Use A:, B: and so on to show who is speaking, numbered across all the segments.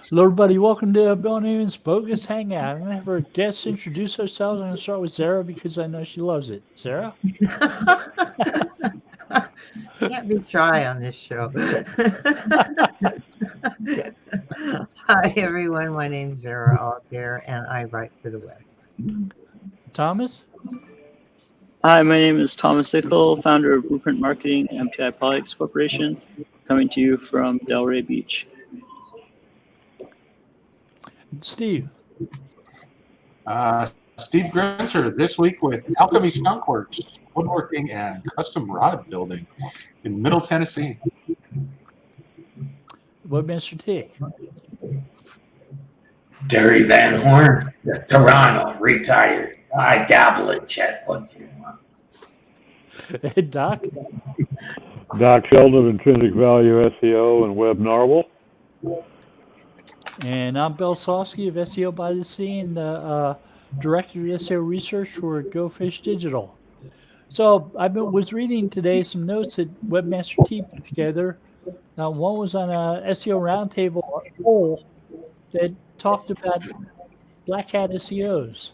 A: Hello, everybody. Welcome to Bill Newman's Bogus Hangout. I'm going to have our guests introduce ourselves. I'm going to start with Sarah because I know she loves it. Sarah?
B: Can't be shy on this show. Hi, everyone. My name's Sarah Altair, and I write for the web.
A: Thomas?
C: Hi, my name is Thomas Ickle, founder of Blueprint Marketing, MPI Politics Corporation, coming to you from Delray Beach.
A: Steve?
D: Steve Grinzer this week with Alchemy Skunk Works, woodworking and custom rod building in Middle Tennessee.
A: Webmaster T?
E: Terry Van Horn, Toronto, retired. I dabble in chat once in a while.
A: Doc?
F: Doc Sheldon, Intrinsic Value SEO and Web Narwhal.
A: And I'm Bill Sosky of SEO by the Sea and the Director of SEO Research for Go Fish Digital. So I was reading today some notes that Webmaster T put together. One was on a SEO roundtable poll that talked about Black Hat SEOs.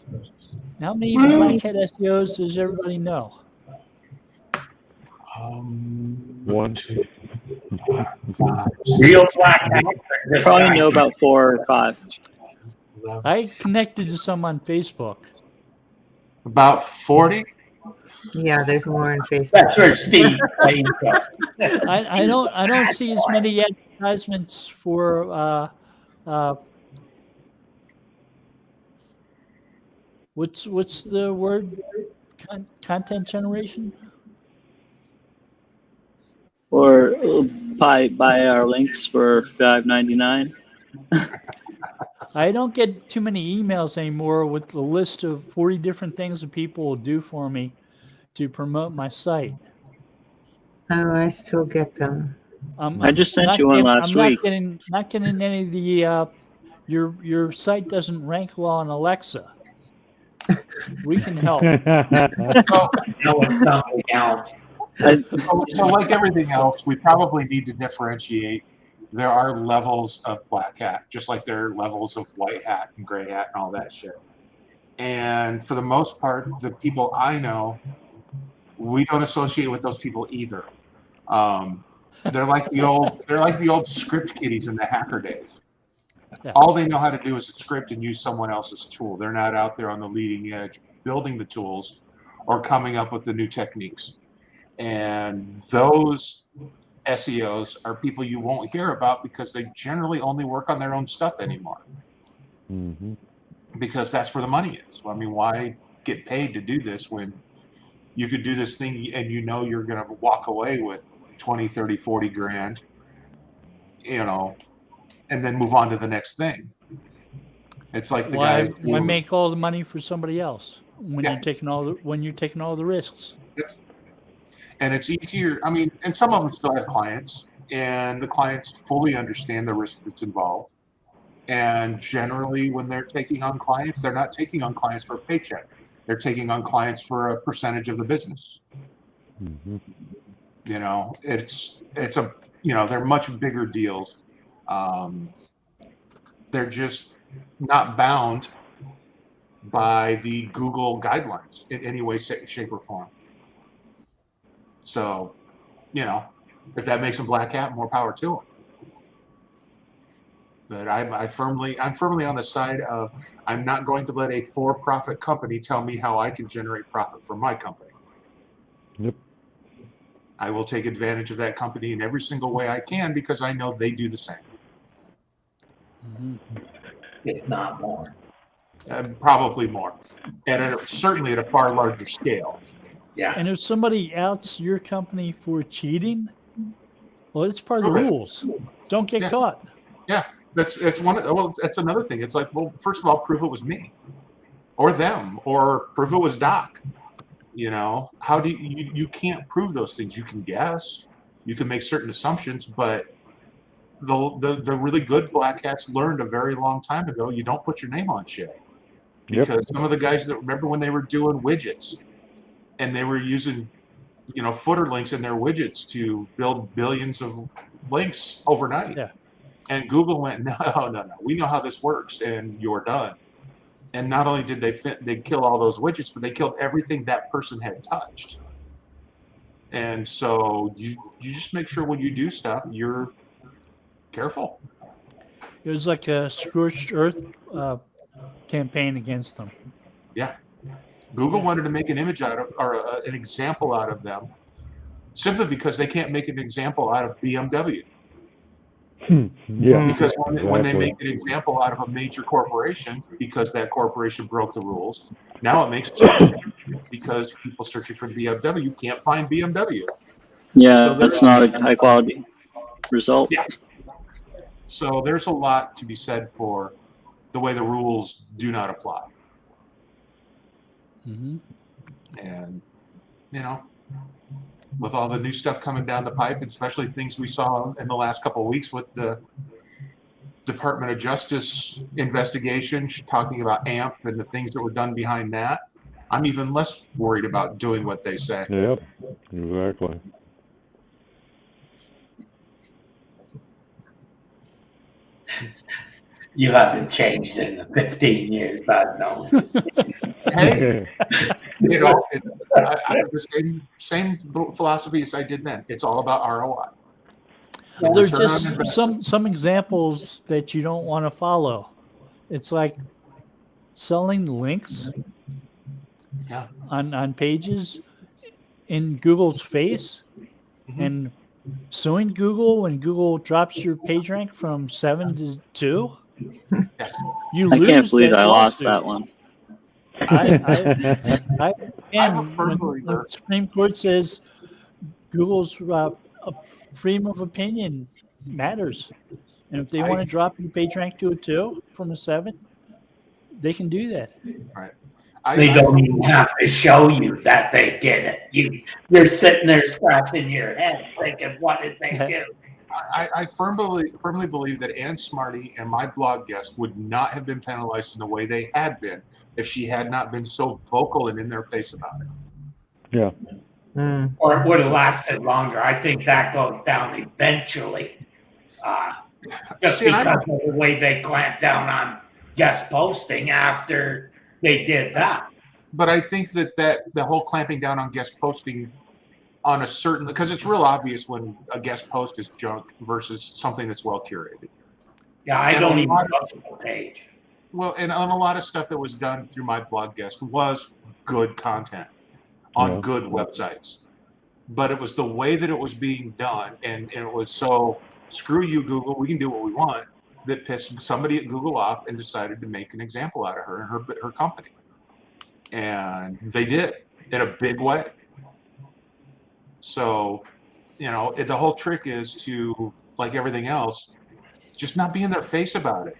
A: How many Black Hat SEOs does everybody know?
F: One.
D: 2, 5,
E: Real black hat.
C: Probably know about 4 or 5.
A: I connected to some on Facebook.
D: about 40.
B: Yeah, there's more in Facebook.
E: That's where Steve. There you go.
A: I don't see as many advertisements for what's the word? Content generation?
C: Or buy our links for $5.99.
A: I don't get too many emails anymore with the list of 40 different things that people will do for me to promote my site.
B: Oh, I still get them.
C: I just sent you one last week.
A: Not getting any of the your site doesn't rank well on Alexa. We can help.
E: No, it's something else.
D: So like everything else, we probably need to differentiate. There are levels of black hat, just like there are levels of white hat and gray hat and all that shit. And for the most part, the people I know, we don't associate with those people either. They're like the old script kiddies in the hacker days.
A: Yeah.
D: All they know how to do is script and use someone else's tool. They're not out there on the leading edge building the tools or coming up with the new techniques. And those SEOs are people you won't hear about because they generally only work on their own stuff anymore.
F: Mm-hmm.
D: Because that's where the money is. I mean, why get paid to do this when you could do this thing and you know you're going to walk away with 20, 30, 40 grand, and then move on to the next thing. It's like the
A: Why
D: guys.
A: make all the money for somebody else when
D: Yeah.
A: you're taking all the risks?
D: And it's easier. I mean, and some of them still have clients, and the clients fully understand the risk that's involved. And generally, when they're taking on clients, they're not taking on clients for a paycheck. They're taking on clients for a percentage of the business.
F: Mm-hmm.
D: They're much bigger deals. They're just not bound by the Google guidelines in any way, shape, or form. So, if that makes them black hat, more power to them. But I'm firmly on the side of I'm not going to let a for-profit company tell me how I can generate profit from my company.
F: Yep.
D: I will take advantage of that company in every single way I can because I know they do the same.
A: Mm-hmm.
E: If not more.
D: Probably more, and certainly at a far larger scale.
E: Yeah.
A: And if somebody outs your company for cheating, well, it's part of the rules. Don't get caught.
D: Yeah, that's another thing. It's like, well, first of all, prove it was me, or them, or prove it was Doc. How do you can't prove those things? You can guess, you can make certain assumptions, but the really good black hats learned a very long time ago. You don't put your name on shit because some of the guys that remember when they were doing widgets and they were using, footer links in their widgets to build billions of links overnight.
A: Yeah.
D: And Google went, no, we know how this works, and you're done. And not only did they kill all those widgets, but they killed everything that person had touched. And so you just make sure when you do stuff, you're careful.
A: It was like a scorched earth campaign against them.
D: Yeah. Google wanted to make an image out of, or an example out of them, simply because they can't make an example out of BMW.
F: Yeah.
D: Because when they
F: exactly.
D: make an example out of a major corporation, because that corporation broke the rules, now it makes sense because people searching for BMW can't find BMW.
C: Yeah,
D: So
C: that's not a high quality result.
D: Yeah. So there's a lot to be said for the way the rules do not apply.
A: Mm-hmm.
D: And, with all the new stuff coming down the pipe, especially things we saw in the last couple of weeks with the Department of Justice investigation, talking about AMP and the things that were done behind that, I'm even less worried about doing what they say.
F: Yep. Exactly.
E: You haven't changed in the 15 years I've known you.
D: Hey, I have the same philosophy as I did then. It's all about ROI.
A: There's
D: Return on
A: just
D: investment.
A: some examples that you don't want to follow. It's like selling links
D: Yeah.
A: on pages in Google's face
D: Mhm.
A: and suing Google when Google drops your page rank from 7 to 2. You
C: I can't
A: lose
C: believe
A: that
C: I lost
A: lawsuit.
C: that one.
A: And
D: I'm a firm
A: when
D: believer.
A: the Supreme Court says Google's freedom of opinion matters, and if they want to drop your page rank to a 2 from a 7, they can do that.
E: They don't even have to show you that they did it. You're sitting there scratching your head thinking, what did they do?
D: I firmly believe that Ann Smarty and my blog guest would not have been penalized in the way they had been if she had not been so vocal and in their face about it.
F: Yeah.
E: Or it would have lasted longer. I think that goes down eventually. Just
D: See, and
E: because of the way they clamped down on guest posting after they did that.
D: But I think that the whole clamping down on guest posting on a certain, because it's real obvious when a guest post is junk versus something that's well curated.
E: Yeah, I
D: And
E: don't
D: a
E: even
D: lot
E: look at the page.
D: Well, and on a lot of stuff that was done through my blog guest was good content on
F: Yeah.
D: good websites. But it was the way that it was being done, and it was so, screw you, Google, we can do what we want, that pissed somebody at Google off and decided to make an example out of her and her company. And they did, in a big way. So, the whole trick is to, like everything else, just not be in their face about it.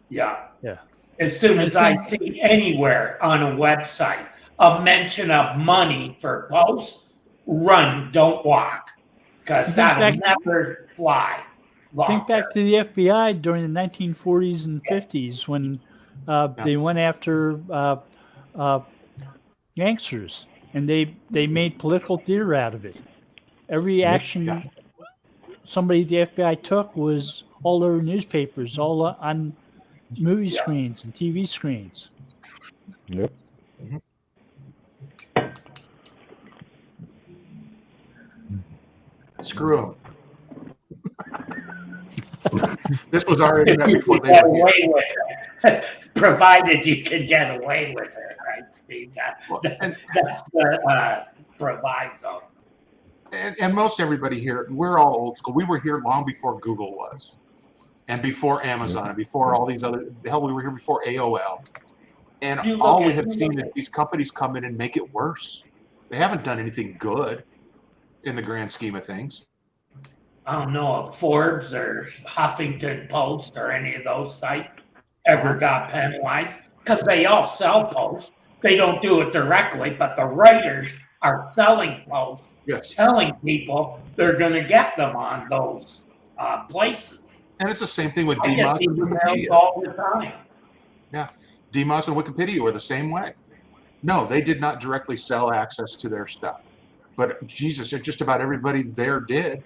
E: Yeah.
A: Yeah.
E: As soon as I see anywhere on a website a mention of money for posts, run, don't walk. Because that'll never fly.
A: Think back to the FBI during the 1940s and 50s when they went after gangsters, and they made political theater out of it. Every action somebody at the FBI took was all over newspapers, all on movie screens and TV screens.
F: Yep.
D: Screw them. This was already
E: You
D: before
E: can
D: they
E: get
D: were
E: away with it, provided you can get away with it, right, Steve? That's the proviso.
D: And most everybody here, we're all old school. We were here long before Google was, and before Amazon, and before all these other. Hell, we were here before AOL. And all we have seen is these companies come in and make it worse. They haven't done anything good in the grand scheme of things.
E: I don't know if Forbes or Huffington Post or any of those sites ever got penalized because they all sell posts. They don't do it directly, but the writers are selling posts, telling people they're going to get them on those places.
D: And it's the same thing with
E: I get
D: DMOS and
E: emails
D: Wikipedia.
E: all the time.
D: Yeah, DMOS and Wikipedia were the same way. No, they did not directly sell access to their stuff. But Jesus, just about everybody there did.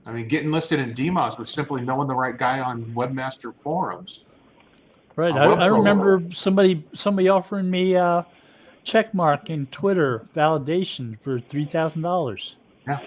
D: I mean, getting listed in DMOS was simply knowing the right guy on webmaster forums.
A: Right. I remember somebody offering me check mark in Twitter validation for $3,000.
D: Yeah.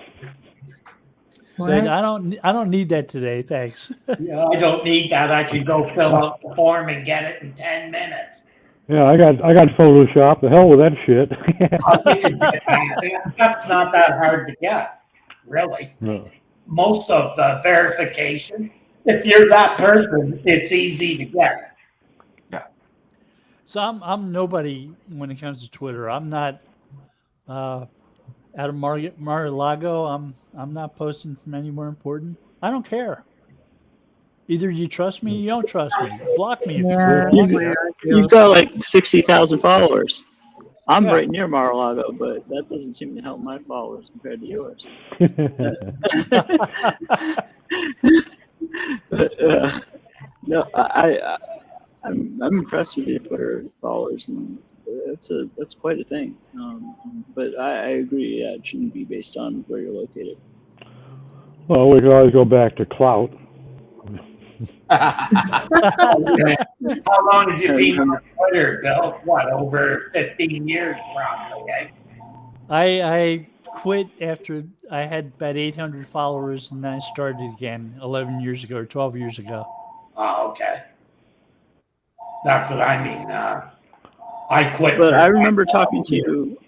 A: Said, I don't need that today, thanks.
E: Yeah, I don't need that. I can go fill out the form and get it in 10 minutes.
F: Yeah, I got Photoshop. The hell with that shit.
E: You can get that. That's not that hard to get, really.
F: No.
E: Most of the verification, if you're that person, it's easy to get.
D: Yeah.
A: So I'm nobody when it comes to Twitter. I'm not out of Mar-a-Lago. I'm not posting from anywhere important. I don't care. Either you trust me, or you don't trust me. Block me.
B: Yeah,
C: You've got like 60,000 followers. I'm
A: Yeah.
C: right near Mar-a-Lago, but that doesn't seem to help my followers compared to yours. But, no, I'm impressed with your Twitter followers, and that's quite a thing. But I agree. Yeah, it shouldn't be based on where you're located.
F: Well, we could always go back to clout.
E: How long have you been on Twitter, Bill? What, over 15 years probably, eh?
A: I quit after I had about 800 followers, and then I started again 11 years ago or 12 years ago.
E: Oh, okay. That's what I mean. I quit.
C: But I remember talking to you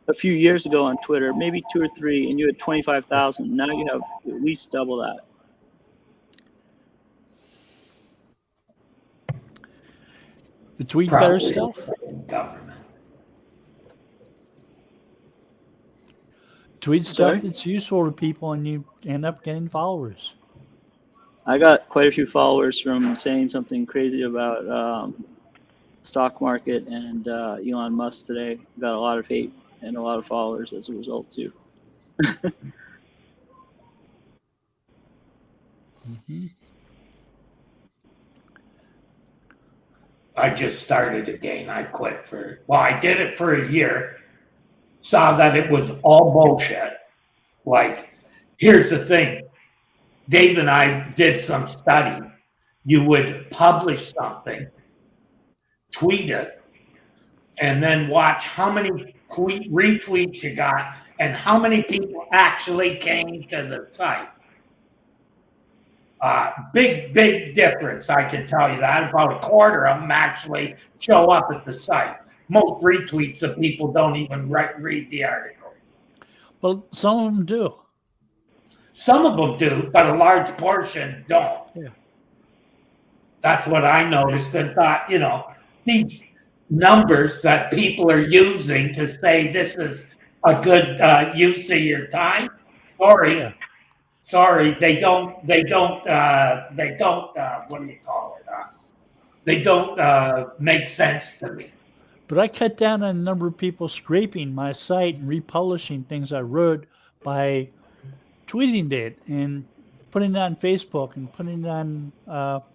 C: a few years ago on Twitter, maybe 2 or 3, and you had 25,000. Now you have at least double that.
A: The tweet better stuff.
E: Government.
A: Tweet
C: Sorry?
A: stuff that's useful to people, and you end up getting followers.
C: I got quite a few followers from saying something crazy about stock market and Elon Musk today. Got a lot of hate and a lot of followers as a result too.
A: Mm-hmm.
E: I just started again. I quit I did it for a year, saw that it was all bullshit. Like, here's the thing. Dave and I did some study. You would publish something, tweet it, and then watch how many retweets you got and how many people actually came to the site. Big difference, I can tell you that. About a quarter of them actually show up at the site. Most retweets of people don't even read the article.
A: Well, some of them do.
E: Some of them do, but a large portion don't.
A: Yeah.
E: That's what I noticed and thought, these numbers that people are using to say this is a good use of your time. Sorry, they don't, what do you call it? They don't make sense to me.
A: But I cut down on the number of people scraping my site and republishing things I wrote by tweeting it and putting it on Facebook and putting it on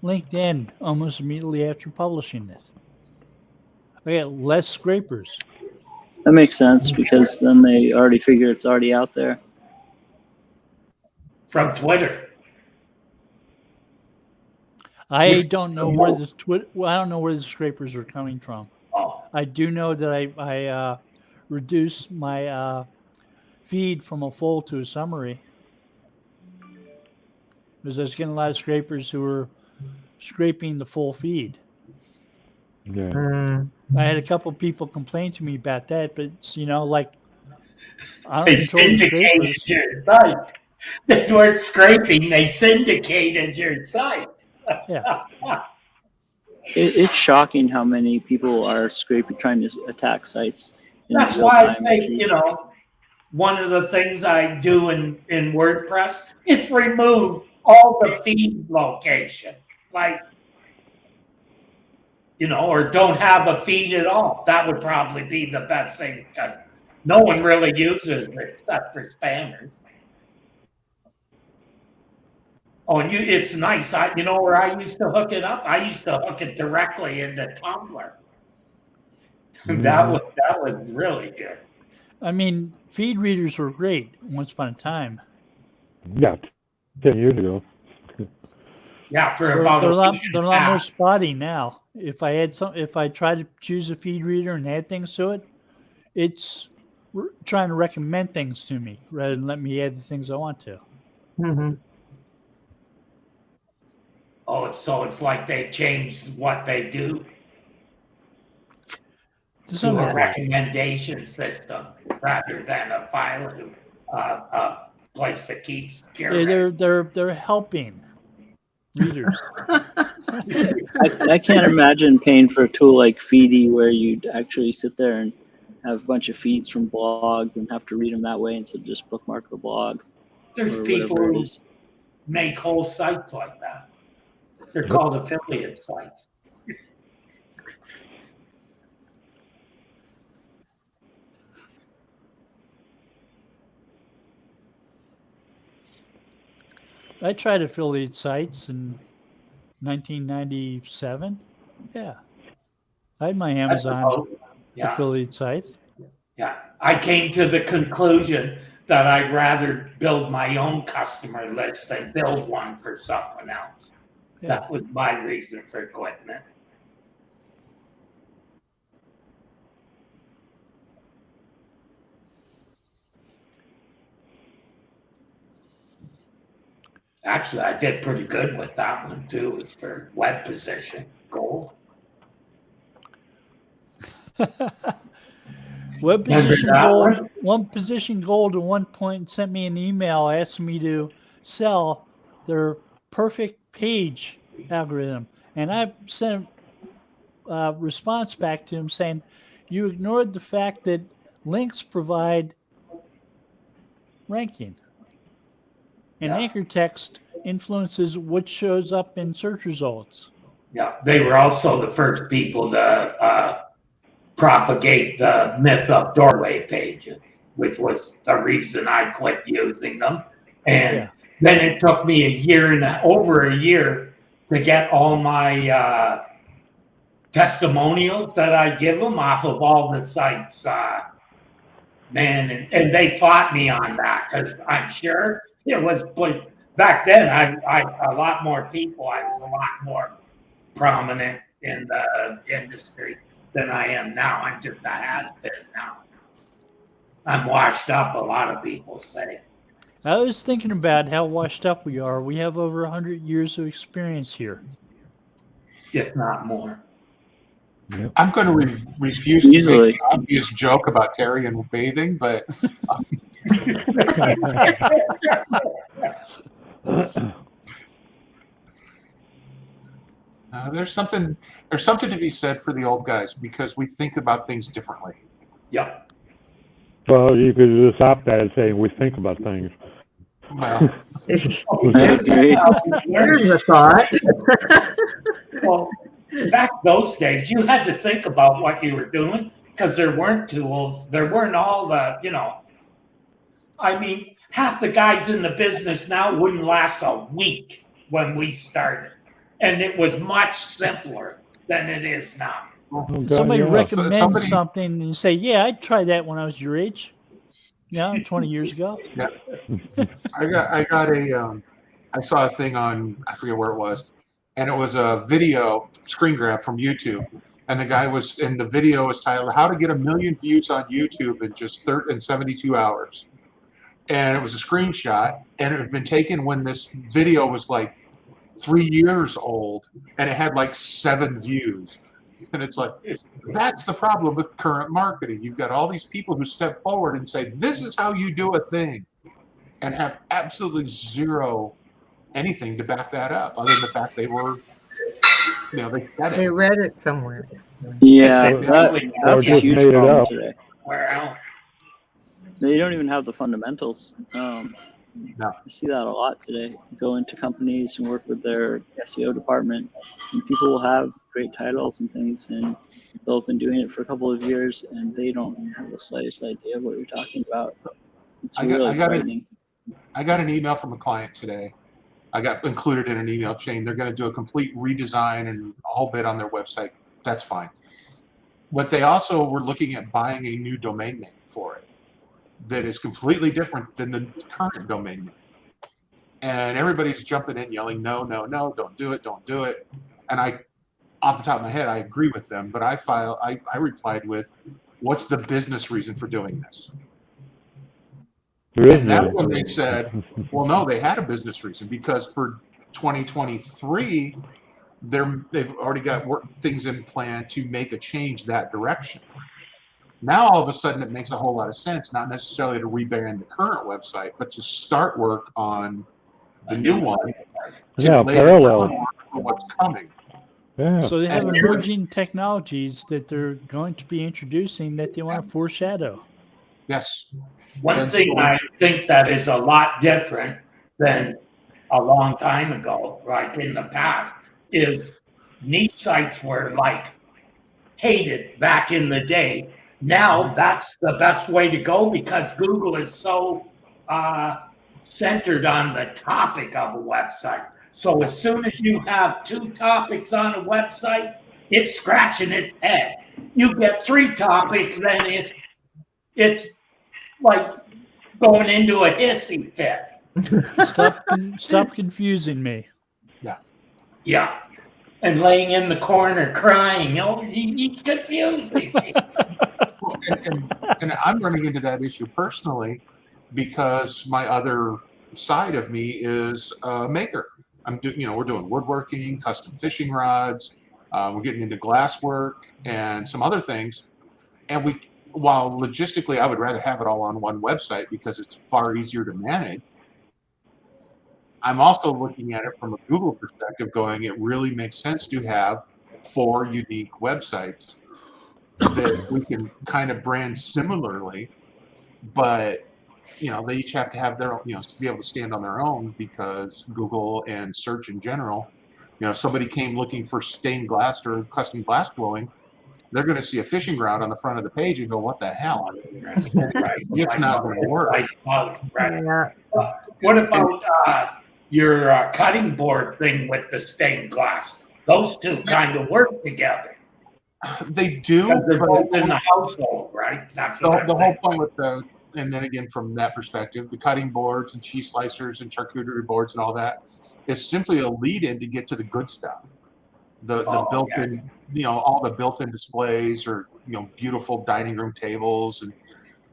A: LinkedIn almost immediately after publishing it. I got less scrapers.
C: That makes sense because then they already figure it's already out there.
E: From Twitter.
A: I don't know where this I don't know where the scrapers are coming from.
E: Oh.
A: I do know that I reduced my feed from a full to a summary because I was getting a lot of scrapers who were scraping the full feed.
F: Yeah.
A: I had a couple people complain to me about that, but I don't
E: They
A: control the
E: syndicated
A: scrapers.
E: your site. They weren't scraping, they syndicated your site.
A: Yeah.
C: It's shocking how many people are scraping, trying to attack sites.
E: That's why I say, one of the things I do in WordPress is remove all the feed location. Like, or don't have a feed at all. That would probably be the best thing because no one really uses it except for spammers. Oh, and it's nice. Where I used to hook it up? I used to hook it directly into Tumblr. That was really good.
A: I mean, feed readers were great once upon a time.
F: Yeah, 10 years ago.
E: Yeah, for
A: They're,
E: about
A: they're
E: a
A: a lot,
E: week and
A: they're a
E: a
A: lot more
E: half.
A: spotty now. If I try to choose a feed reader and add things to it, it's trying to recommend things to me rather than let me add the things I want to.
B: Mhm.
E: Oh, it's like they changed what they do
A: To some
E: to a
A: degree.
E: recommendation system rather than a file, a place that keeps
A: Yeah,
E: curated.
A: they're helping readers.
C: I can't imagine paying for a tool like Feedy where you'd actually sit there and have a bunch of feeds from blogs and have to read them that way instead of just bookmark the blog
E: There's
C: or
E: people
C: whatever it
E: who
C: is.
E: make whole sites like that. They're called affiliate sites.
A: I tried affiliate sites in 1997. Yeah, I had my Amazon
E: Yeah,
A: affiliate site.
E: yeah. I came to the conclusion that I'd rather build my own customer list than build one for someone else.
A: Yeah.
E: That was my reason for quitting it. Actually, I did pretty good with that one too. It's for web position gold.
A: Web
E: Remember
A: position
E: that
A: gold,
E: one?
A: one position gold at one point sent me an email asking me to sell their perfect page algorithm. And I sent a response back to him saying, you ignored the fact that links provide ranking. And
E: Yeah.
A: anchor text influences what shows up in search results.
E: Yeah, they were also the first people to propagate the myth of doorway pages, which was the reason I quit using them. And
A: Yeah.
E: then it took me over a year to get all my testimonials that I give them off of all the sites. Man, and they fought me on that because I'm sure it was, but back then I a lot more people. I was a lot more prominent in the industry than I am now. I'm just a has-been now. I'm washed up, a lot of people say.
A: I was thinking about how washed up we are. We have over 100 years of experience here.
E: If not more.
D: I'm going to refuse to make
C: Easily.
D: the obvious joke about Terry and bathing, but there's something to be said for the old guys because we think about things differently.
E: Yep.
F: Well, you could just stop that and say we think about things.
D: Well,
C: I agree.
B: Here's a thought.
E: Well, back those days, you had to think about what you were doing because there weren't tools. There weren't all the, I mean, half the guys in the business now wouldn't last a week when we started. And it was much simpler than it is now.
A: Somebody
F: yeah.
A: recommends something and you say, yeah, I tried that when I was your age. Yeah, 20 years ago.
D: yeah. I saw a thing on, I forget where it was, and it was a video screen grab from YouTube. And the video was titled "How to Get 1 Million Views on YouTube in just 72 hours." And it was a screenshot, and it had been taken when this video was like 3 years old, and it had like 7 views. And it's like, that's the problem with current marketing. You've got all these people who step forward and say, this is how you do a thing, and have absolutely zero anything to back that up, other than the fact they were, they said
B: They
D: it.
B: read it somewhere.
C: Yeah,
A: Or
C: that's a
F: just
C: huge
F: made it
C: problem
F: up.
C: today.
E: Where else?
C: They don't even have the fundamentals.
D: No.
C: I see that a lot today. Go into companies and work with their SEO department, and people will have great titles and things, and they'll have been doing it for a couple of years, and they don't have the slightest idea of what you're talking about. It's really frightening.
D: I got an email from a client today. I got included in an email chain. They're going to do a complete redesign and a whole bit on their website. That's fine. But they also were looking at buying a new domain name for it that is completely different than the current domain name. and everybody's jumping in, yelling, "No, no, no! Don't do it! Don't do it!" And I, off the top of my head, I agree with them, but I replied with, "What's the business reason for doing this?"
F: There is
D: And that's
F: none.
D: when they said, "Well, no, they had a business reason because for 2023, they've already got things in plan to make a change that direction." Now, all of a sudden, it makes a whole lot of sense, not necessarily to rebrand the current website, but to start work on the new one to
F: Yeah,
D: lay the
F: parallel.
D: groundwork for what's coming.
F: Yeah.
A: So they have
E: And-
A: emerging technologies that they're going to be introducing that they want to foreshadow.
D: Yes.
E: One
D: And
E: thing
D: so-
E: I think that is a lot different than a long time ago, like in the past, is niche sites were like hated back in the day. Now that's the best way to go because Google is so centered on the topic of a website. So as soon as you have 2 topics on a website, it's scratching its head. You get 3 topics, then it's like going into a hissy fit.
A: Stop confusing me.
E: Yeah. And laying in the corner crying. Oh, he's confusing me.
D: Well, and I'm running into that issue personally because my other side of me is a maker. We're doing woodworking, custom fishing rods. We're getting into glasswork and some other things. And while logistically, I would rather have it all on one website because it's far easier to manage. I'm also looking at it from a Google perspective, going, it really makes sense to have 4 unique websites that we can kind of brand similarly, but they each have to have their own, to be able to stand on their own because Google and search in general, if somebody came looking for stained glass or custom glass blowing, they're going to see a fishing rod on the front of the page and go, "What the hell?"
E: Right.
D: It's not going to work.
E: Right.
B: Yeah.
E: What about your cutting board thing with the stained glass? Those two kind of work together.
D: They do,
E: Because they're
D: but
E: both in the household, right? That's what
D: the
E: I'm
D: whole
E: thinking.
D: point and then again from that perspective, the cutting boards and cheese slicers and charcuterie boards and all that is simply a lead-in to get to the good stuff. The built-in, all the built-in displays or beautiful dining room tables, and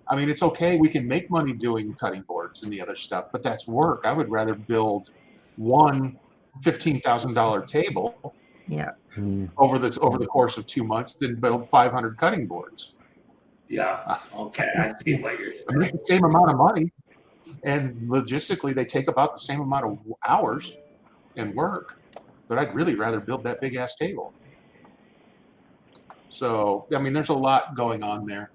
D: I mean it's okay. We can make money doing cutting boards and the other stuff, but that's work. I would rather build one $15,000 table
B: Yeah.
D: over the course of 2 months than build 500 cutting boards.
E: Yeah. Okay. I see what you're
D: I mean,
E: saying.
D: it's the same amount of money, and logistically, they take about the same amount of hours and work. But I'd really rather build that big ass table. So, I mean, there's a lot going on there.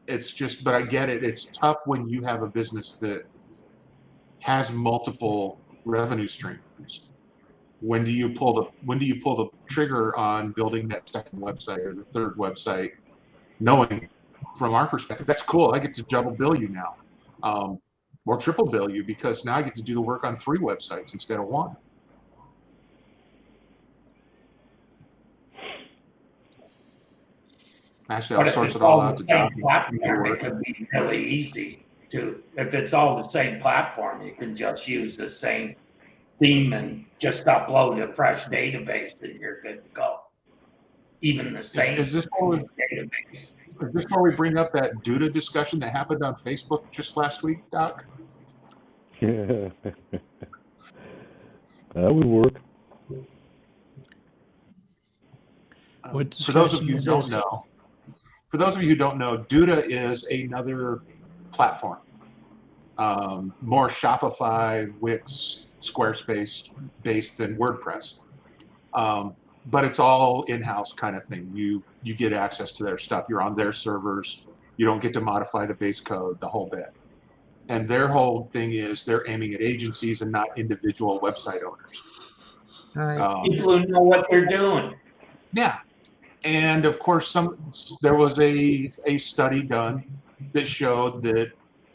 D: It's just, but I get it. It's tough when you have a business that has multiple revenue streams. When do you pull the trigger on building that second website or the third website? Knowing from our perspective, that's cool. I get to double bill you now, or triple bill you because now I get to do the work on 3 websites instead of 1. Actually,
E: But
D: I'll
E: if
D: source
E: it's
D: it all
E: all
D: out
E: the
D: to
E: same
D: John.
E: platform, it could be really easy to. If it's all the same platform, you can just use the same theme and just upload a fresh database, and you're good to go. Even the same
D: Is this where
E: database.
D: we bring up that Duda discussion that happened on Facebook just last week, Doc?
F: Yeah. That would work.
A: What
D: For those of
A: discussion
D: you who
A: is
D: don't
A: this?
D: know, Duda is another platform, more Shopify, Wix, Squarespace based than WordPress. But it's all in-house kind of thing. You get access to their stuff. You're on their servers. You don't get to modify the base code, the whole bit. And their whole thing is they're aiming at agencies and not individual website owners.
B: All right.
E: People who know what they're doing.
D: Yeah. And of course, there was a study done that showed that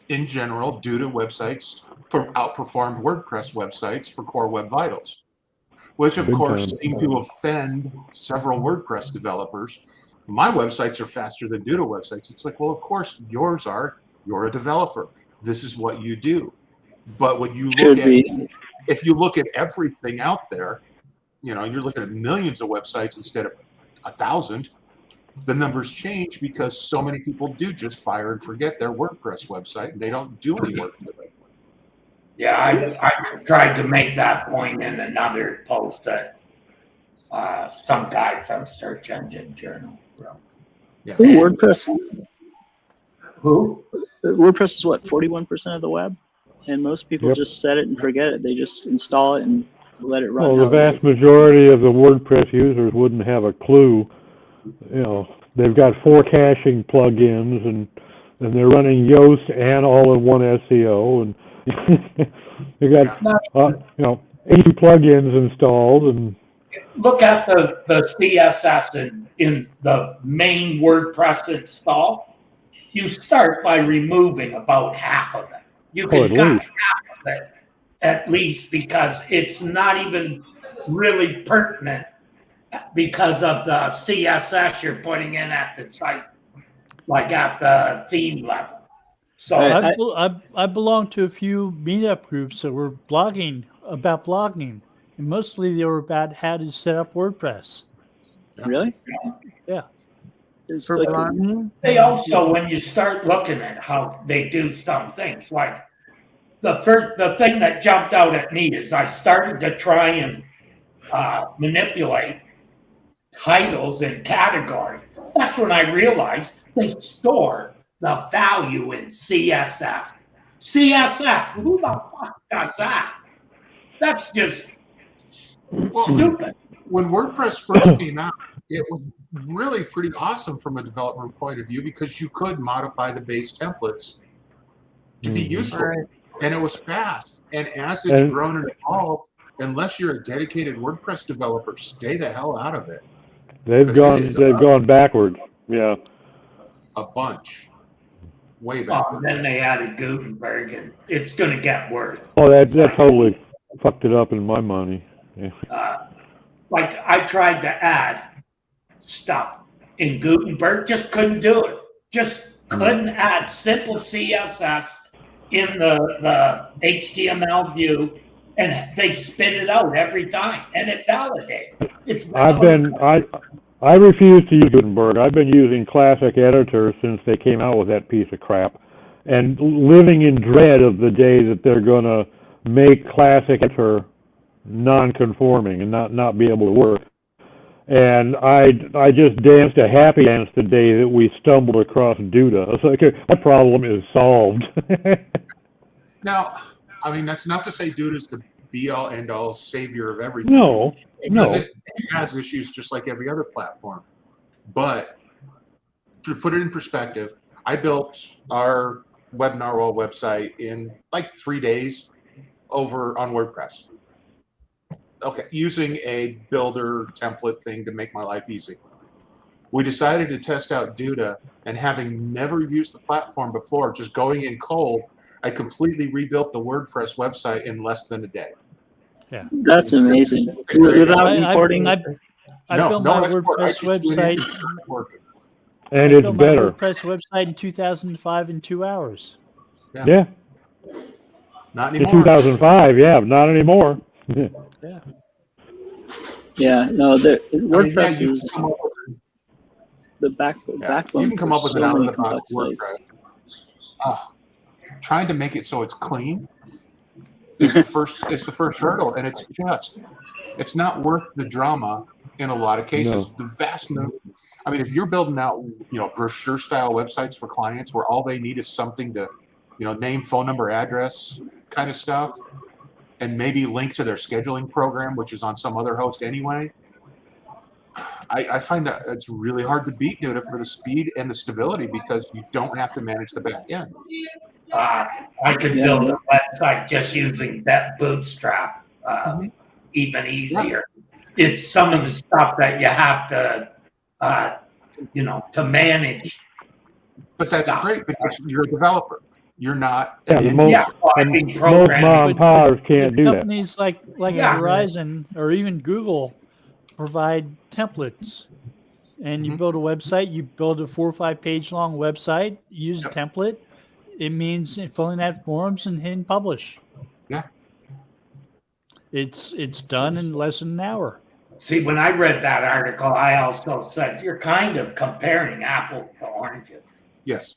D: in general, Duda websites outperformed WordPress websites for core web vitals, which of
F: Big
D: course
F: time.
D: seemed to offend several WordPress developers. My websites are faster than Duda websites. It's like, well, of course yours are. You're a developer. This is what you do. But when you
C: Should
D: look
C: be.
D: at, if you look at everything out there, you know, you're looking at millions of websites instead of 1,000. The numbers change because so many people do just fire and forget their WordPress website and they don't do any work with it.
E: Yeah, I tried to make that point in another post that some guy from Search Engine Journal wrote.
D: Yeah.
C: Ooh, WordPress.
E: Who?
C: WordPress is what, 41% of the web, and most people
F: Yep.
C: just set it and forget it. They just install it and let it run.
F: Well, the
C: how it
F: vast
C: is.
F: majority of the WordPress users wouldn't have a clue. You know, they've got 4 caching plugins, and they're running Yoast and all-in-one SEO, and they got you know, 80 plugins installed, and
E: Look at the CSS in the main WordPress install. You start by removing about half of it. You can
F: at
E: cut
F: least.
E: half of it at least because it's not even really pertinent because of the CSS you're putting in at the site, like at the theme level. So
A: I belong to a few meetup groups that were blogging about blogging, and mostly they were about how to set up WordPress.
C: Really?
A: Yeah.
C: It's
B: For
C: like-
B: blogging?
E: they also, when you start looking at how they do some things, like the thing that jumped out at me is I started to try and manipulate titles and category. That's when I realized they store the value in CSS. CSS, who the fuck does that? That's just stupid.
D: When WordPress first came out, it was really pretty awesome from a development point of view because you could modify the base templates to be useful.
B: Right.
D: And it was fast. And as it's grown and evolved, unless you're a dedicated WordPress developer, stay the hell out of it.
F: they've
D: 'Cause it is
F: gone backwards. Yeah.
D: a bunch. Way back.
E: And then they added Gutenberg, and it's going to get worse.
F: Oh, that totally fucked it up in my money. Yeah.
E: Like I tried to add stuff in Gutenberg, just couldn't do it. Just couldn't add simple CSS in the HTML view, and they spit it out every time, and it validated.
F: I refuse to use Gutenberg. I've been using Classic Editor since they came out with that piece of crap, and living in dread of the day that they're going to make Classic Editor non-conforming and not be able to work. And I just danced a happy dance the day that we stumbled across Duda. It's like, that problem is solved.
D: Now, I mean, that's not to say Duda's the be-all, end-all savior of everything.
F: No.
D: Because it has issues just like every other platform. But to put it in perspective, I built our Web Narwhal website in like 3 days over on WordPress. Okay, using a builder template thing to make my life easy. We decided to test out Duda, and having never used the platform before, just going in cold, I completely rebuilt the WordPress website in less than a day.
A: Yeah.
C: That's amazing. Without importing.
A: I built my
D: export. I
A: WordPress
D: just went in
A: website.
D: and started working.
F: And
A: I
F: it's
A: built my
F: better.
A: WordPress website in 2005 in 2 hours.
F: Yeah.
D: Not
F: In
D: anymore.
F: 2005, yeah, not anymore.
A: Yeah.
C: Yeah, no, WordPress
D: you
C: is
D: can come up with,
C: the backbone.
D: you can come
C: for
D: up with
C: so
D: an
C: many
D: out-of-the-box
C: complex
D: WordPress.
C: sites.
D: Trying to make it so it's clean is the first hurdle, and it's not worth the drama in a lot of cases.
F: No.
D: The vast I mean, if you're building out, brochure style websites for clients where all they need is something to, name, phone number, address kind of stuff, and maybe link to their scheduling program, which is on some other host anyway, I find that it's really hard to beat Duda for the speed and the stability because you don't have to manage the back end.
E: I could build a website just using that Bootstrap, even easier. It's some of the stuff that you have to, to manage.
D: But that's great because you're a developer. You're not.
F: Yeah, most mom and pops can't do that.
A: Companies like Verizon or even Google provide templates. And you build a website, you build a 4 or 5 page long website, use a template, it means filling out forms and hitting publish.
D: Yeah.
A: It's done in less than an hour.
E: See, when I read that article, I also said you're kind of comparing apples to oranges.
D: Yes.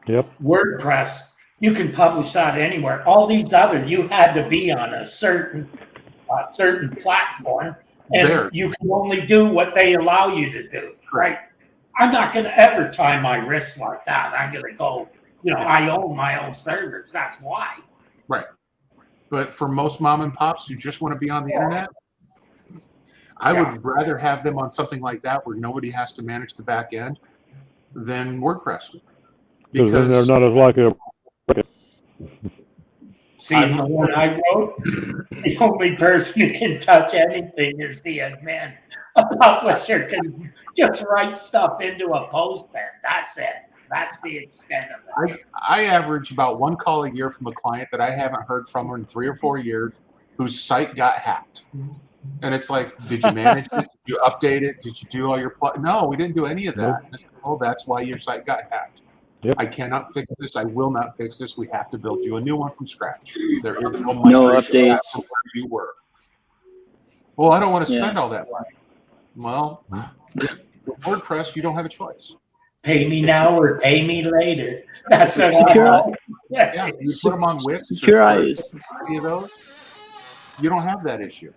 F: Yep.
E: WordPress, you can publish that anywhere. All these other, you had to be on a certain platform, and
D: There.
E: you can only do what they allow you to do, right? I'm not going to ever tie my wrists like that. I'm going to go, I own my own servers. That's why.
D: Right. But for most mom and pops who just want to be on the internet, I would rather have them on something like that where nobody has to manage the back end than WordPress.
F: Because then they're not as likely to.
E: See, in the one I wrote, the only person who can touch anything is the admin. A publisher can just write stuff into a post, and that's it. That's the extent of it.
D: I average about one call a year from a client that I haven't heard from in 3 or 4 years whose site got hacked. And it's like, did you manage it? Did you update it? Did you do all your No, we didn't do any of that. Nope. Oh, that's why your site got hacked.
F: Yep.
D: I cannot fix this. I will not fix this. We have to build you a new one from scratch. There is no
C: updates.
D: Where you were. Well, I don't want to spend all that money. Well, with WordPress, you don't have a choice.
E: Pay me now or pay me later. That's what
D: Yeah, you put them on Wix.
C: Secure is
D: any of those. You don't have that issue.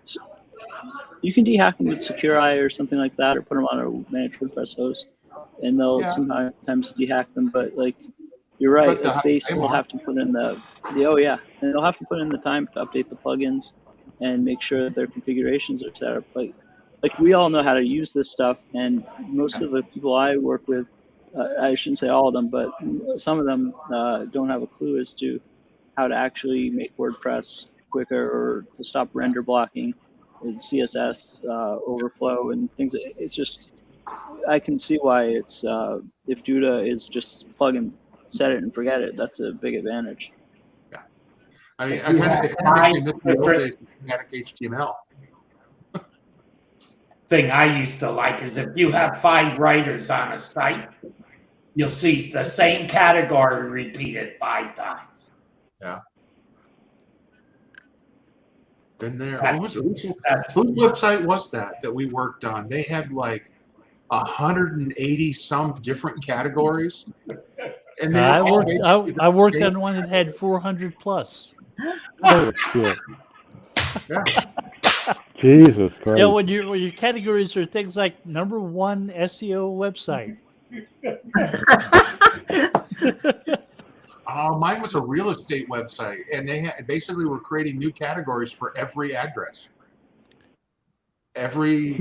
C: You can dehack them with Secure or something like that, or put them on a managed WordPress host, and they'll sometimes dehack them. But like, you're right, they still have to put in and they'll have to put in the time to update the plugins and make sure that their configurations are set up. Like we all know how to use this stuff, and most of the people I work with, I shouldn't say all of them, but some of them don't have a clue as to how to actually make WordPress quicker or to stop render blocking and CSS overflow and things. It's just, I can see why it's, if Duda is just plug and set it and forget it, that's a big advantage.
D: Yeah. I mean, it kind of makes me miss static HTML.
E: Thing I used to like is if you have 5 writers on a site, you'll see the same category repeated 5 times.
D: Yeah. Been there. Whose website was that we worked on? They had like 180 some different categories. And
A: I worked on one that had 400 plus.
F: Oh, shit. Yeah. Jesus Christ.
A: Yeah, when your categories are things like #1 SEO website.
D: Mine was a real estate website, and they basically were creating new categories for every address, every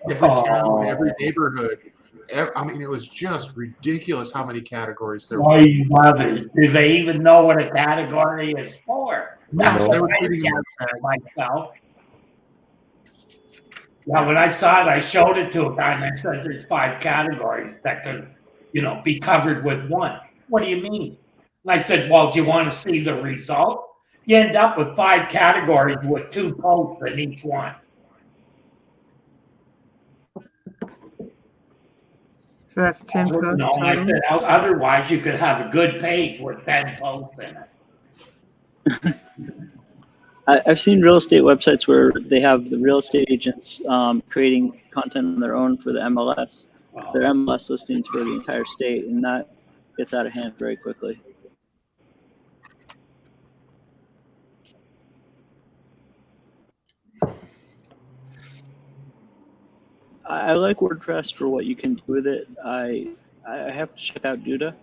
D: town, every neighborhood. I mean, it was just ridiculous how many categories there were.
E: Do they even know what a category is for?
D: No, they were
E: creating myself. Yeah, when I saw it, I showed it to a guy, and I said, "There's 5 categories that could, be covered with one." What do you mean? And I said, "Well, do you want to see the result? You end up with 5 categories with 2 posts in each one."
B: So that's 10 posts.
E: No, I said, otherwise you could have a good page with 10 posts in it.
C: I've seen real estate websites where they have the real estate agents creating content on their own for the MLS, their MLS listings for the entire state, and that gets out of hand very quickly. I like WordPress for what you can do with it. I have to check out Duda,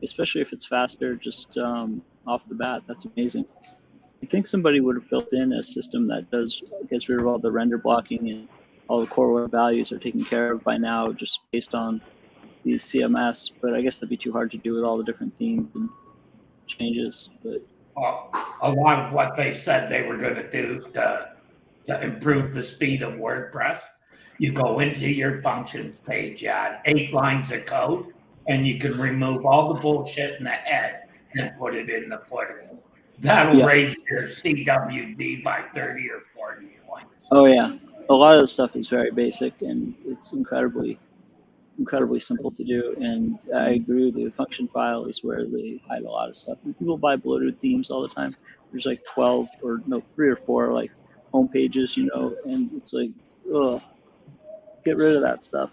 C: especially if it's faster just off the bat. That's amazing. I think somebody would have built in a system that gets rid of all the render blocking and all the core web values are taken care of by now just based on these CMS, but I guess that'd be too hard to do with all the different themes and changes. But
E: a lot of what they said they were going to do to improve the speed of WordPress, you go into your functions page, you add 8 lines of code, and you can remove all the bullshit in the head and put it in the footer. That'll raise your CWD by 30 or 40 points.
C: Oh yeah, a lot of the stuff is very basic and it's incredibly incredibly simple to do. And I agree with you. The function file is where they hide a lot of stuff. And people buy bloated themes all the time. There's like 12 or no, 3 or 4 like home pages, you know, and it's like, ugh, get rid of that stuff.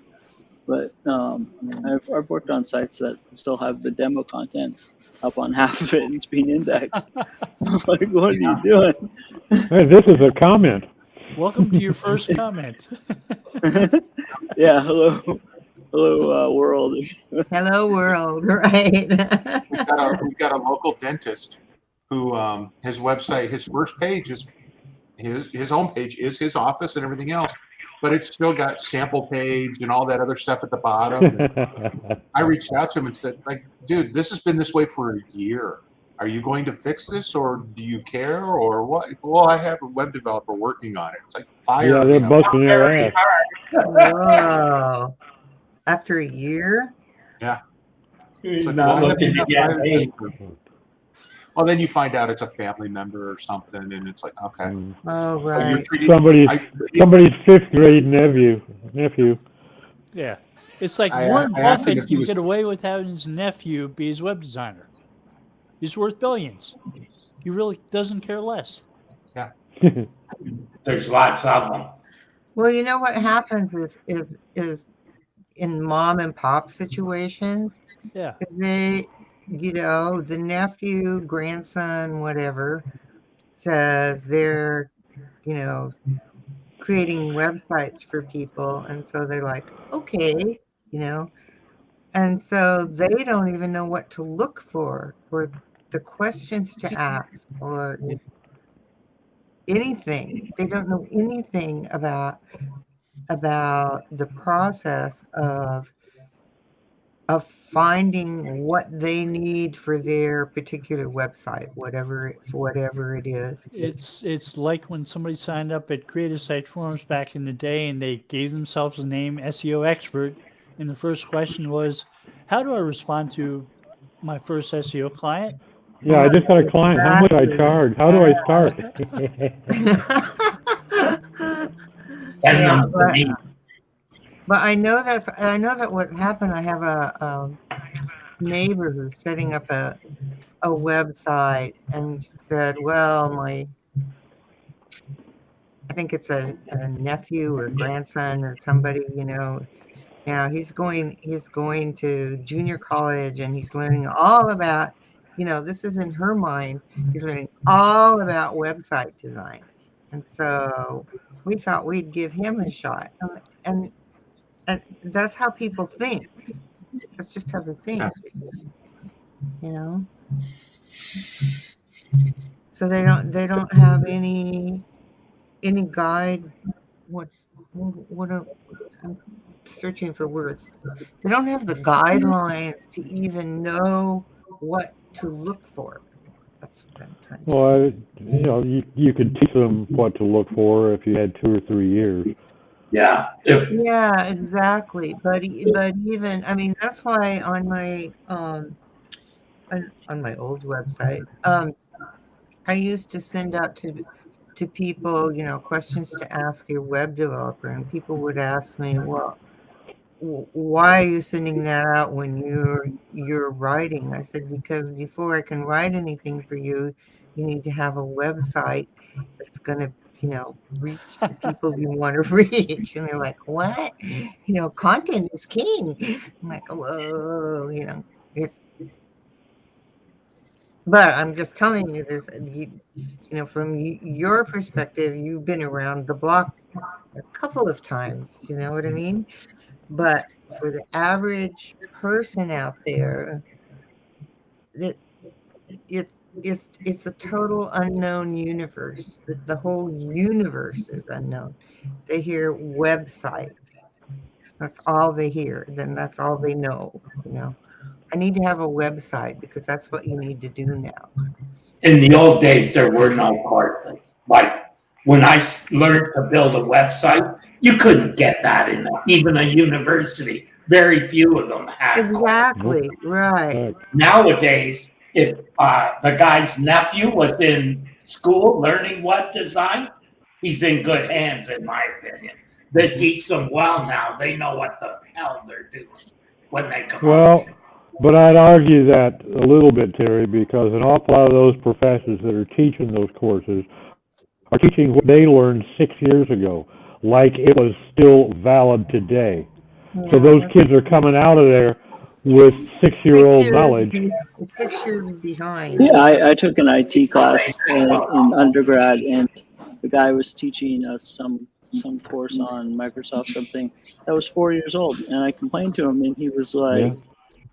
C: But I've worked on sites that still have the demo content up on half of it and it's being indexed. I'm like, what are you doing?
F: Hey, this is a comment.
A: Welcome to your first comment.
C: Yeah, hello world.
B: Hello world, right?
D: We've got a local dentist who his website, his first page is his homepage is his office and everything else, but it's still got sample page and all that other stuff at the bottom. I reached out to him and said, like, dude, this has been this way for a year. Are you going to fix this, or do you care, or what? Well, I have a web developer working on it. It's like fire.
F: Yeah, they're busting their ass.
B: Whoa. After a year?
D: Yeah.
E: He's
D: like,
E: not
D: well,
E: looking to get paid.
D: Well, then you find out it's a family member or something, and it's like, okay.
B: Oh,
D: But you're
B: right.
D: treating,
F: Somebody's 5th grade nephew.
A: Yeah. It's like
D: I
A: Warren
D: asked him if
A: Buffett
D: he
A: can
D: was-
A: get away with having his nephew be his web designer. He's worth billions. He really doesn't care less.
E: There's lots of them.
B: Well, you know what happens is in mom and pop situations,
A: Yeah.
B: they, you know, the nephew, grandson, whatever, says they're, you know, creating websites for people. And so they're like, okay, you know, and so they don't even know what to look for or the questions to ask or anything. They don't know anything about the process of finding what they need for their particular website, whatever it is.
A: It's like when somebody signed up at Creative Site Forums back in the day and they gave themselves a name, SEO expert, and the first question was, how do I respond to my first SEO client?
F: Yeah, I just got a client. How much do I charge? How do I start?
E: Send
B: Yeah,
E: them to me.
B: But I know that what happened. I have a neighbor who's setting up a website, and she said, "Well, I think it's a nephew or grandson or somebody, you know. Now he's going to junior college, and he's learning all about, you know, this is in her mind. He's learning all about website design, and so we thought we'd give him a shot, and that's how people think. That's just how they think, you know. So they don't have any guide. I'm searching for words. They don't have the guidelines to even know what to look for. That's what I'm trying to say.
F: Well, you know, you could teach them what to look for if you had 2 or 3 years.
E: Yeah.
B: Yeah, exactly. But even, I mean, that's why on my old website, I used to send out to people, you know, questions to ask your web developer, and people would ask me, well, why are you sending that out when you're writing? I said, because before I can write anything for you, you need to have a website that's going to, you know, reach the people you want to reach. And they're like, what? You know, content is king. I'm like, whoa, you know. But I'm just telling you, you know, from your perspective, you've been around the block a couple of times. You know what I mean? But for the average person out there, it's a total unknown universe. The whole universe is unknown. They hear website. That's all they hear. Then that's all they know. You know, I need to have a website because that's what you need to do now.
E: In the old days, there were no courses. Like when I learned to build a website, you couldn't get that in even a university. Very few of them had courses.
B: Exactly. Right.
E: Nowadays, if the guy's nephew was in school learning web design, he's in good hands, in my opinion. They teach them well now. They know what the hell they're doing when they come
F: Well,
E: out.
F: but I'd argue that a little bit, Terry, because an awful lot of those professors that are teaching those courses are teaching what they learned 6 years ago, like it was still valid today. So those kids are coming out of there with 6-year-old knowledge.
B: 6 years behind.
C: Yeah, I took an IT class in undergrad, and the guy was teaching us some course on Microsoft something that was 4 years old, and I complained to him, and he was like,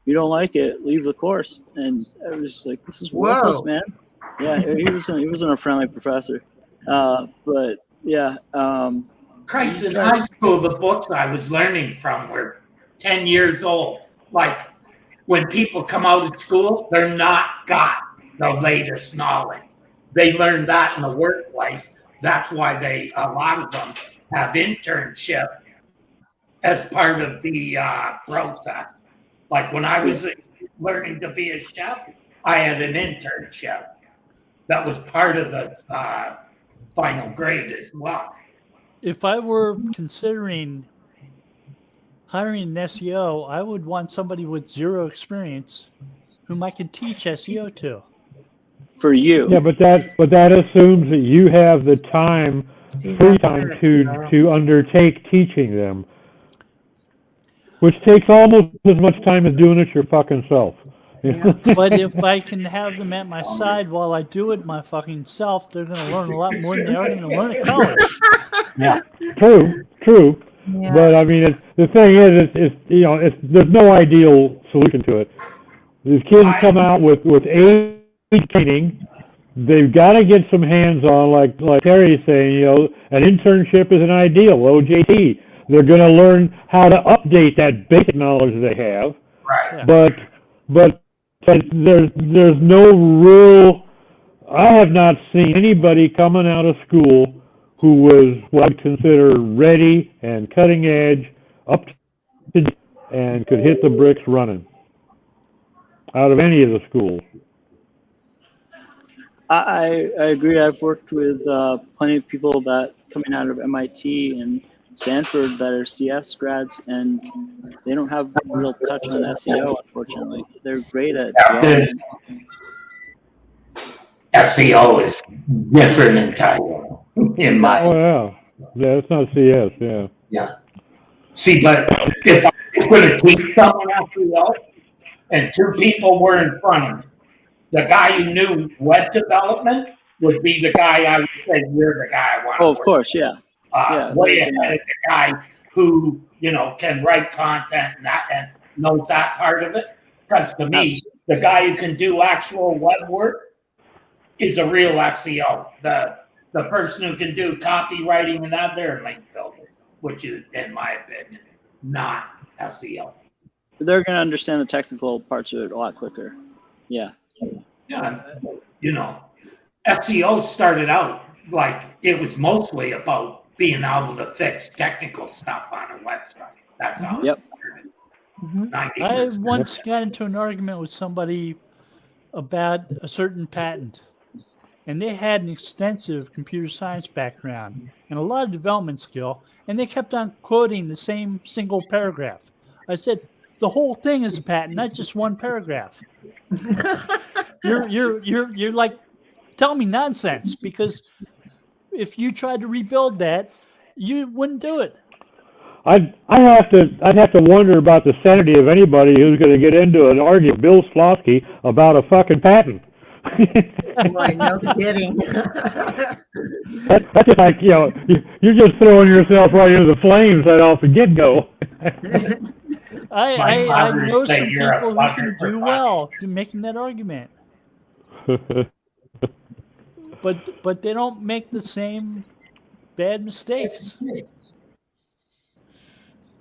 C: "You don't like it, leave the course." And I was like, "This is worthless,
B: Whoa.
C: man." Yeah, he wasn't a friendly professor, but yeah.
E: Christ, in high school, the books I was learning from were 10 years old. Like, when people come out of school, they're not got the latest knowledge. They learn that in the workplace. That's why a lot of them have internship as part of the process. Like when I was learning to be a chef, I had an internship that was part of the final grade as well.
A: If I were considering hiring an SEO, I would want somebody with zero experience whom I could teach SEO to.
C: For you.
F: Yeah, but that assumes that you have the time, free time to undertake teaching them, which takes almost as much time as doing it your fucking self.
A: But if I can have them at my side while I do it my fucking self, they're going to learn a lot more than they are going to learn at college.
D: Yeah.
F: True.
B: Yeah.
F: But I mean, the thing is, there's no ideal solution to it. These kids come out with A training. They've got to get some hands-on, like Terry's saying. An internship is an ideal. OJT. They're going to learn how to update that basic knowledge they have.
E: Right.
F: But there's no real. I have not seen anybody coming out of school who was what I'd consider ready and cutting edge, up to date, and could hit the bricks running out of any of the schools.
C: I agree. I've worked with plenty of people that coming out of MIT and Stanford that are CS grads, and they don't have a real touch on SEO, unfortunately. They're great at development.
E: SEO is different entirely in my.
F: Oh yeah, it's not CS. Yeah.
E: Yeah. See, but if I was going to teach someone SEO and two people were in front of me, the guy who knew web development would be the guy I would say, you're the guy I want to
C: Oh, of
E: work
C: course, yeah.
E: with. Way ahead of the guy who, can write content and knows that part of it. Because to me, the guy who can do actual web work is a real SEO. The person who can do copywriting and that, they're a link builder, which is, in my opinion, not SEO.
C: They're going to understand the technical parts of it a lot quicker. Yeah.
E: Yeah, SEO started out like it was mostly about being able to fix technical stuff on a website. That's how it started.
B: Mhm.
A: I once got into an argument with somebody about a certain patent, and they had an extensive computer science background and a lot of development skill, and they kept on quoting the same single paragraph. I said, the whole thing is a patent, not just one paragraph. You're like telling me nonsense, because if you tried to rebuild that, you wouldn't do it.
F: I'd have to wonder about the sanity of anybody who's going to get into an argument with Bill Slawski about a fucking patent.
B: Right, no kidding.
F: That's just like, you're just throwing yourself right into the flames right off the get-go.
A: I know some people who can do well to making that argument. But they don't make the same bad mistakes.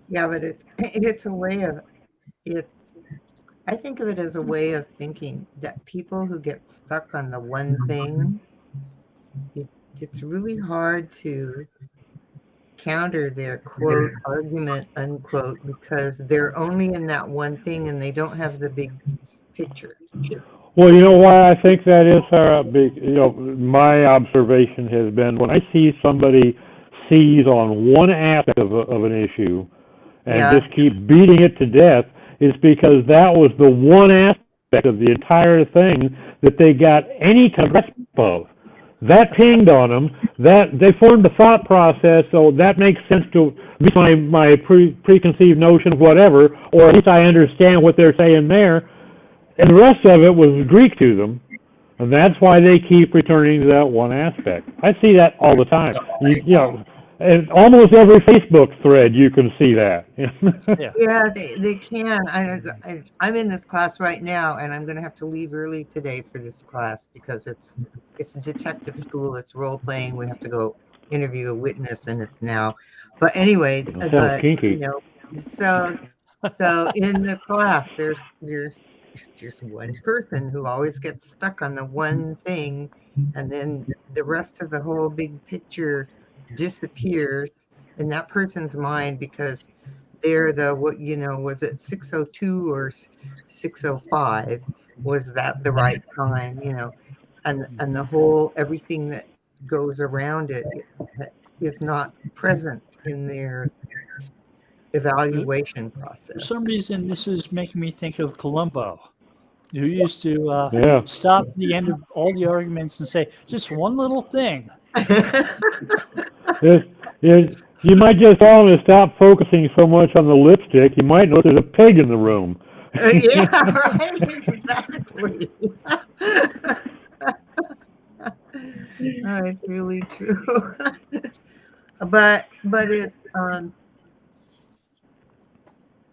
B: Yeah, but it's a way of I think of it as a way of thinking that people who get stuck on the one thing, it's really hard to counter their quote argument unquote because they're only in that one thing and they don't have the big picture.
F: Well, you know why I think that is, Sarah? My observation has been when I see somebody seize on one aspect of an issue and
B: Yeah.
F: just keep beating it to death is because that was the one aspect of the entire thing that they got any kind of grasp of. That pinged on them. That they formed a thought process, so that makes sense to my preconceived notion of whatever, or at least I understand what they're saying there. And the rest of it was Greek to them, and that's why they keep returning to that one aspect. I see that all the time. You know, and almost every Facebook thread you can see that.
B: Yeah, they can. I'm in this class right now, and I'm going to have to leave early today for this class because it's detective school. It's role playing. We have to go interview a witness, and it's now. But anyway,
F: Sounds
B: but
F: kinky.
B: you know, so in the class, there's one person who always gets stuck on the one thing, and then the rest of the whole big picture disappears in that person's mind because they're the, what, you know, was it 6:02 or 6:05? Was that the right time? You know, and the whole everything that goes around it is not present in their evaluation
A: For
B: process.
A: some reason, this is making me think of Columbo, who used to
F: Yeah.
A: stop at the end of all the arguments and say, just one little thing.
F: You might just tell them to stop focusing so much on the lipstick. You might notice there's a pig in the room.
B: Yeah, right, exactly. It's really true. But it's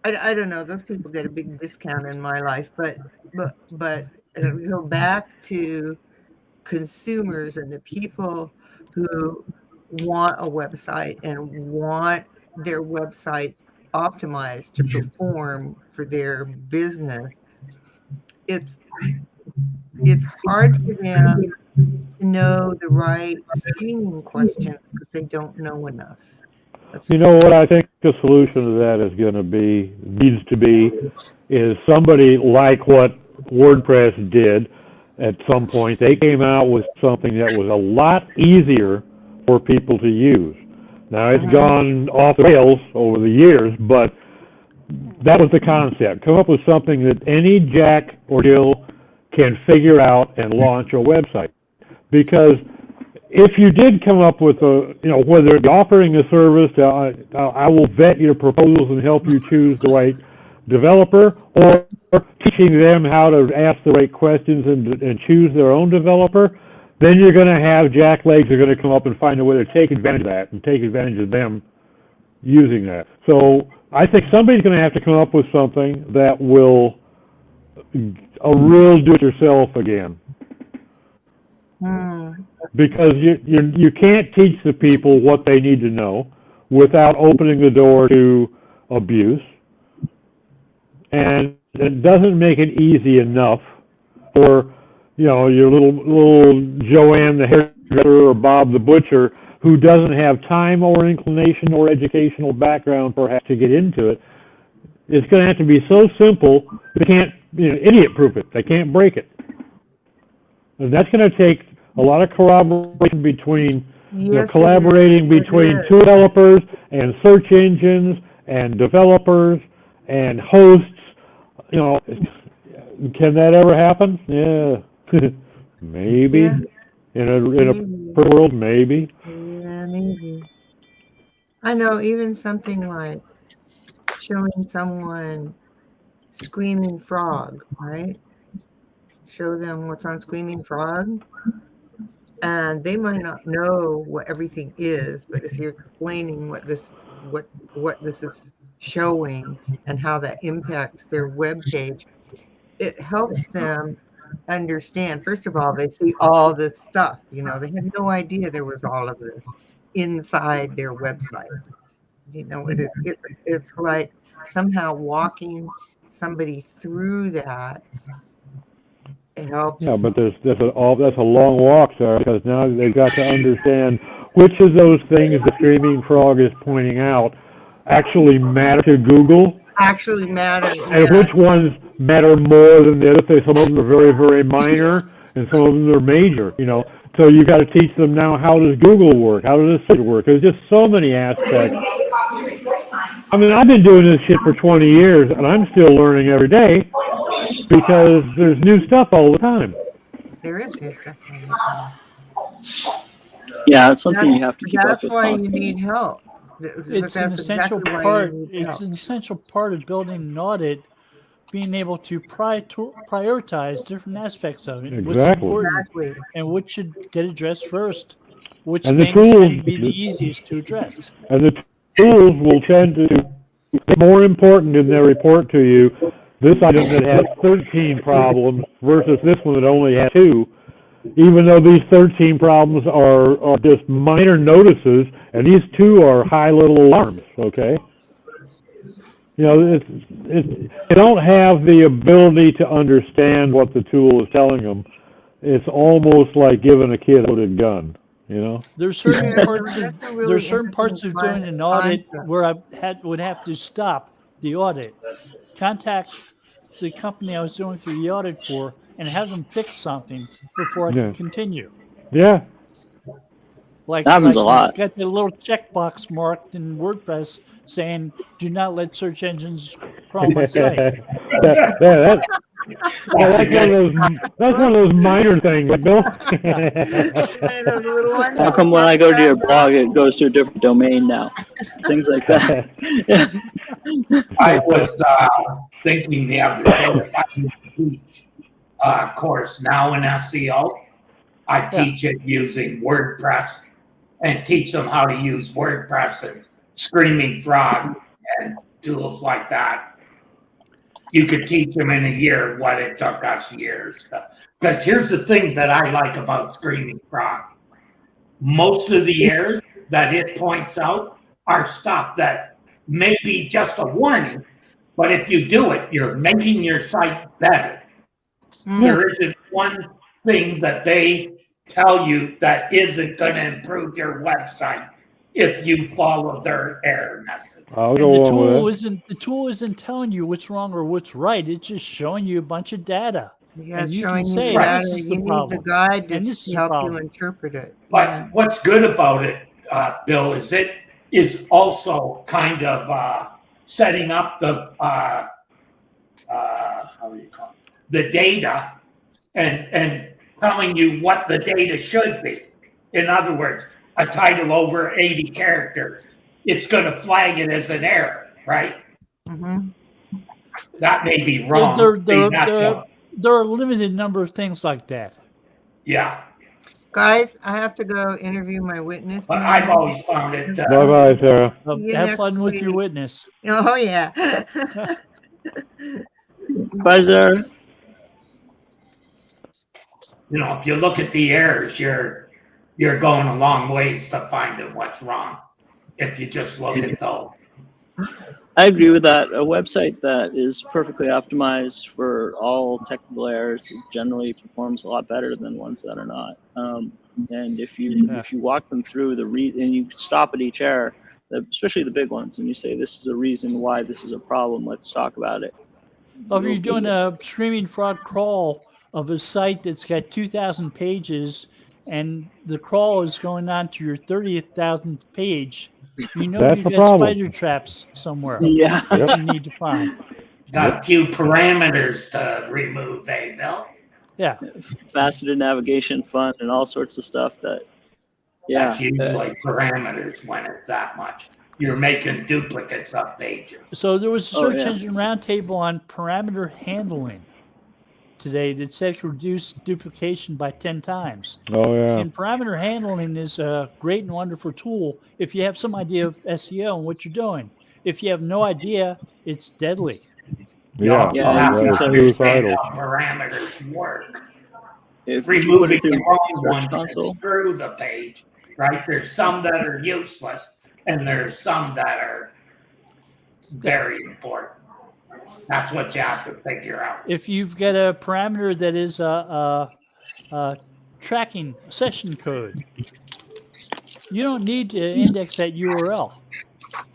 B: I don't know, those people get a big discount in my life, but we go back to consumers and the people who want a website and want their website optimized to perform for their business. It's hard for them to know the right screening questions because they don't know enough.
F: You know what I think the solution to that is going to be, needs to be, is somebody like what WordPress did at some point. They came out with something that was a lot easier for people to use. Now, it's gone off the rails over the years, but that was the concept. Come up with something that any Jack or Jill can figure out and launch a website. Because if you did come up with a, you know, whether you're offering a service, I will vet your proposals and help you choose the right developer, or teaching them how to ask the right questions and choose their own developer, then you're going to have jacklegs are going to come up and find a way to take advantage of that and take advantage of them using that. So I think somebody's going to have to come up with something that will a real do-it-yourself again. Because you can't teach the people what they need to know without opening the door to abuse, and it doesn't make it easy enough for, you know, your little Joanne the hairdresser or Bob the butcher who doesn't have time or inclination or educational background perhaps to get into it. It's going to have to be so simple they can't, you know, idiot-proof it. They can't break it. And that's going to take a lot of corroboration between, collaborating between two developers and search engines and developers and hosts. You know, can that ever happen? Yeah, maybe.
B: Yeah.
F: In a perfect world, maybe.
B: Yeah, maybe. I know, even something like showing someone Screaming Frog, right? Show them what's on Screaming Frog, and they might not know what everything is, but if you're explaining what this is showing and how that impacts their web page, it helps them understand. First of all, they see all this stuff, you know, they had no idea there was all of this inside their website. You know, it's like somehow walking somebody through that helps.
F: Yeah, but that's a long walk, Sarah, because now they've got to understand which of those things the Screaming Frog is pointing out actually matter to Google.
B: Actually matter.
F: And which ones matter more than the other things. Some of them are very, very minor, and some of them are major. You know, So you got to teach them now, how does Google work? How does this shit work? There's just so many aspects. I mean, I've been doing this shit for 20 years, and I'm still learning every day because there's new stuff all the time.
B: There is new stuff all the time.
C: Yeah, it's something you have to keep up
B: That's
C: with
B: why you
C: constantly.
B: need help.
A: It's an essential part. It's an essential part of building an audit, being able to prioritize different aspects of it. What's
F: Exactly.
A: important
B: Exactly.
A: and what should get addressed first. Which
F: And the
A: things
F: tools-
A: tend to be the easiest to address.
F: And the tools will tend to be more important in their report to you. This item that has 13 problems versus this one that only has 2, even though these 13 problems are just minor notices, and these 2 are high little alarms, okay? You know, they don't have the ability to understand what the tool is telling them. It's almost like giving a kid a loaded gun, you know?
A: There's certain
B: Yeah,
A: parts of
B: that's a really
A: there's certain parts of
B: interesting
A: doing an audit
B: concept.
A: where I would have to stop the audit, contact the company I was doing through the audit for, and have them fix something before I
F: Yeah.
A: can continue.
F: Yeah.
A: Like
C: Happens a
A: you've
C: lot.
A: got the little checkbox marked in WordPress saying, "Do not let search engines crawl my site."
F: That's one of those minor things, Bill.
C: How come when I go to your blog, it goes to a different domain now? Things like that.
E: I was thinking the other day, if I could teach a course now in SEO, I teach it using WordPress and teach them how to use WordPress and Screaming Frog and tools like that. You could teach them in a year what it took us years. Because here's the thing that I like about Screaming Frog. Most of the errors that it points out are stuff that may be just a warning, but if you do it, you're making your site better. There isn't one thing that they tell you that isn't going to improve your website if you follow their error message.
F: I'll
A: And
F: go
A: the
F: along with
A: tool isn't telling you what's wrong or what's right. It's just showing you a bunch of data.
B: Yeah,
A: And you
B: showing
A: can
B: you
A: say,
B: data.
A: this is the
B: You need the
A: problem.
B: guide
A: And this is
B: to
A: the
B: help you
A: problem.
B: interpret it.
E: But
B: Yeah.
E: what's good about it, Bill, is it is also kind of setting up the how do you call it? The data and telling you what the data should be. In other words, a title over 80 characters, it's going to flag it as an error, right?
B: Mhm.
E: That may be wrong.
A: There are a limited number of things like that.
E: Yeah,
B: Guys, I have to go interview my witness.
E: but
B: now.
E: I've always found it.
F: Bye-bye, Sarah.
B: See you
A: Have
B: next
A: fun with your
B: week.
A: witness.
B: Oh, yeah.
C: Bye, Sarah.
E: If you look at the errors, you're going a long ways to finding what's wrong. If you just look at those.
C: I agree with that. A website that is perfectly optimized for all technical errors generally performs a lot better than ones that are not. And if you walk them through and you stop at each error, especially the big ones, and you say, this is a reason why this is a problem, let's talk about it.
A: Well, if you're doing a Screaming Frog crawl of a site that's got 2,000 pages and the crawl is going on to your 30,000th page, you know
F: That's
A: you've
F: the
A: got
F: problem.
A: spider traps somewhere
C: Yeah.
A: that you need to find.
E: Got a few parameters to remove, Bill?
A: Yeah.
C: Faceted navigation fun and all sorts of stuff that,
E: That's usually parameters when it's that much. You're making duplicates of pages.
A: So there was a search
C: yeah.
A: engine roundtable on parameter handling today that said to reduce duplication by 10 times.
F: Oh, yeah.
A: And parameter handling is a great and wonderful tool if you have some idea of SEO and what you're doing. If you have no idea, it's deadly.
F: Yeah.
E: You have to
F: It's
E: understand
F: suicidal.
E: how parameters work.
C: if you put
E: Removing
C: it through
E: the wrong
C: Search
E: one can
C: Console,
E: screw the page, right? There's some that are useless, and there's some that are very important. That's what you have to figure out.
A: If you've got a parameter that is a tracking session code, you don't need to index that URL.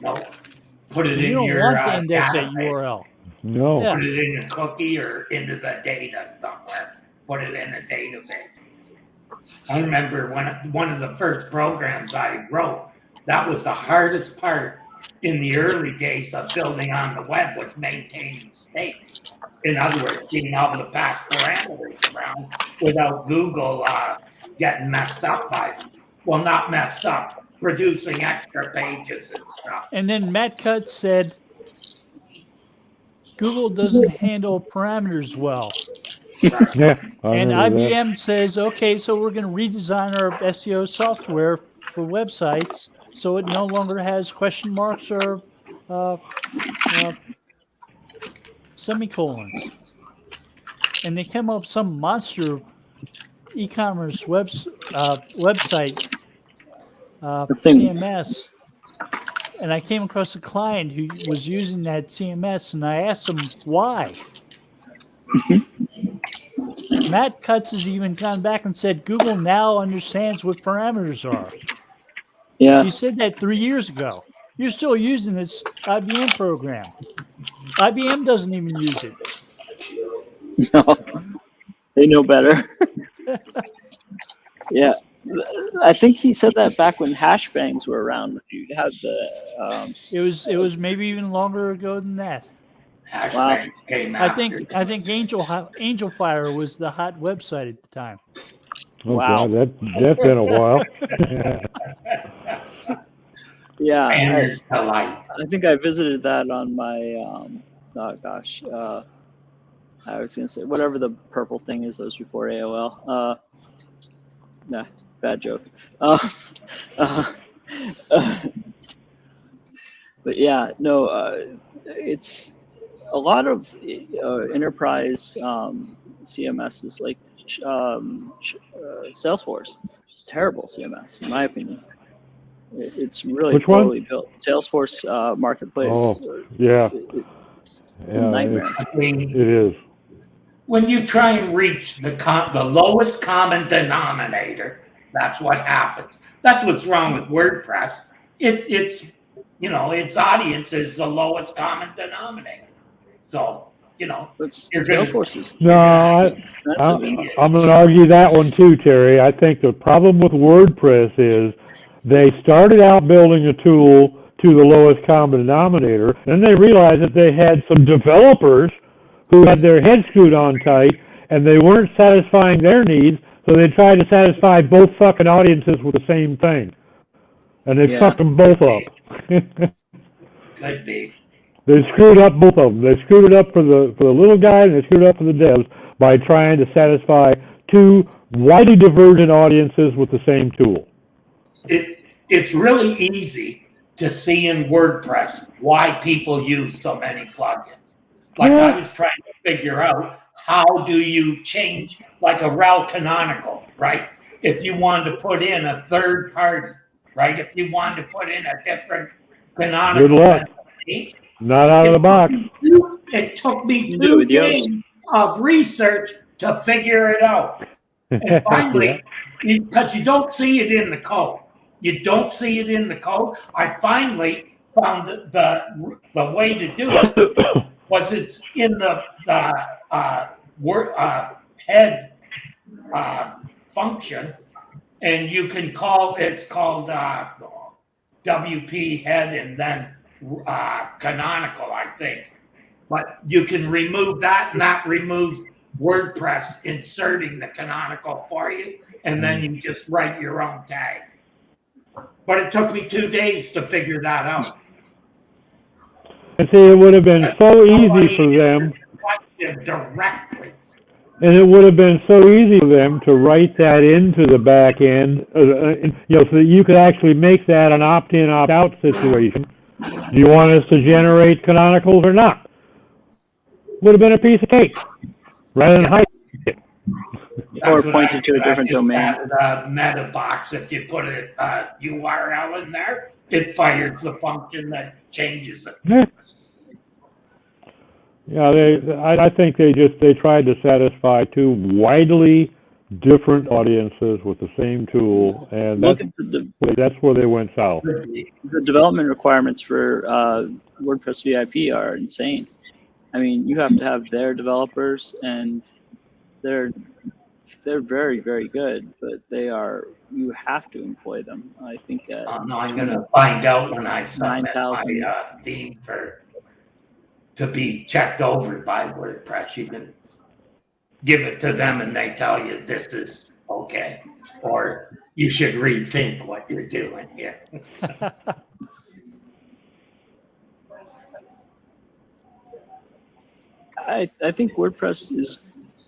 E: No, put it
A: You
E: in
A: don't
E: your
A: want to index that
E: database.
A: URL.
F: No.
A: Yeah.
E: Put it in a cookie or into the data somewhere. Put it in a database. I remember one of the first programs I wrote, that was the hardest part in the early days of building on the web was maintaining state. In other words, being able to pass parameters around without Google getting messed up by, well, not messed up, producing extra pages and stuff.
A: And then Matt Cutts said Google doesn't handle parameters well.
E: Right.
F: Yeah. I
A: And
F: remember that.
A: IBM says, okay, so we're going to redesign our SEO software for websites so it no longer has question marks or semicolons. And they came up with some monster e-commerce website, CMS. And I came across a client who was using that CMS, and I asked him why. Matt Cutts has even gone back and said Google now understands what parameters are.
C: Yeah.
A: He said that 3 years ago. You're still using this IBM program. IBM doesn't even use it.
C: No, they know better. Yeah, I think he said that back when hash bangs were around. You had the.
A: It was maybe even longer ago than that.
E: Hashbangs came after.
A: I think Angel Fire was the hot website at the time.
F: Oh,
C: Wow.
F: God, that's been a while.
C: Yeah,
E: Spanners delight.
C: I think I visited that on my. Oh gosh, I was gonna say whatever the purple thing is that was before AOL. Nah, bad joke. But yeah, no, it's a lot of enterprise CMSs like Salesforce. It's terrible CMS, in my opinion. It's really
F: Which one?
C: poorly built. Salesforce Marketplace.
F: Oh, yeah.
C: It's a nightmare.
F: It is.
E: When you try and reach the lowest common denominator, that's what happens. That's what's wrong with WordPress. Its audience is the lowest common denominator. So,
C: Salesforce is.
F: No, I'm going to argue that one too, Terry. I think the problem with WordPress is they started out building a tool to the lowest common denominator, and they realized that they had some developers who had their heads screwed on tight, and they weren't satisfying their needs, so they tried to satisfy both fucking audiences with the same thing. And they fucked them both up.
E: Could be.
F: They screwed up both of them. They screwed it up for the little guy, and they screwed it up for the devs by trying to satisfy two widely divergent audiences with the same tool.
E: It's really easy to see in WordPress why people use so many plugins. Like I was trying to figure out how do you change like a rel canonical, right? If you wanted to put in a third party, right? If you wanted to put in a different canonical.
F: Good luck. Not out of the box.
E: It took me 2 days of research to figure it out. And finally, because you don't see it in the code. You don't see it in the code. I finally found the way to do it was it's in the head function, and you can call it's called WP head and then canonical, I think. But you can remove that, and that removes WordPress inserting the canonical for you, and then you just write your own tag. But it took me 2 days to figure that out.
F: And see, it would have been so easy for them.
E: Directly.
F: And it would have been so easy for them to write that into the back end, so that you could actually make that an opt-in, opt-out situation. Do you want us to generate canonicals or not? Would have been a piece of cake, rather than hide it.
C: Or pointed to a different domain.
E: Meta box, if you put a URL in there, it fires the function that changes it.
F: Yeah, I think they tried to satisfy two widely different audiences with the same tool, and that's where they went south.
C: The development requirements for WordPress VIP are insane. I mean, you have to have their developers, and they're they're very, very good, but you have to employ them. I think at
E: No, I'm going to find out when I submit
C: 9,000.
E: my theme to be checked over by WordPress. You can give it to them and they tell you this is okay, or you should rethink what you're doing here.
C: I think WordPress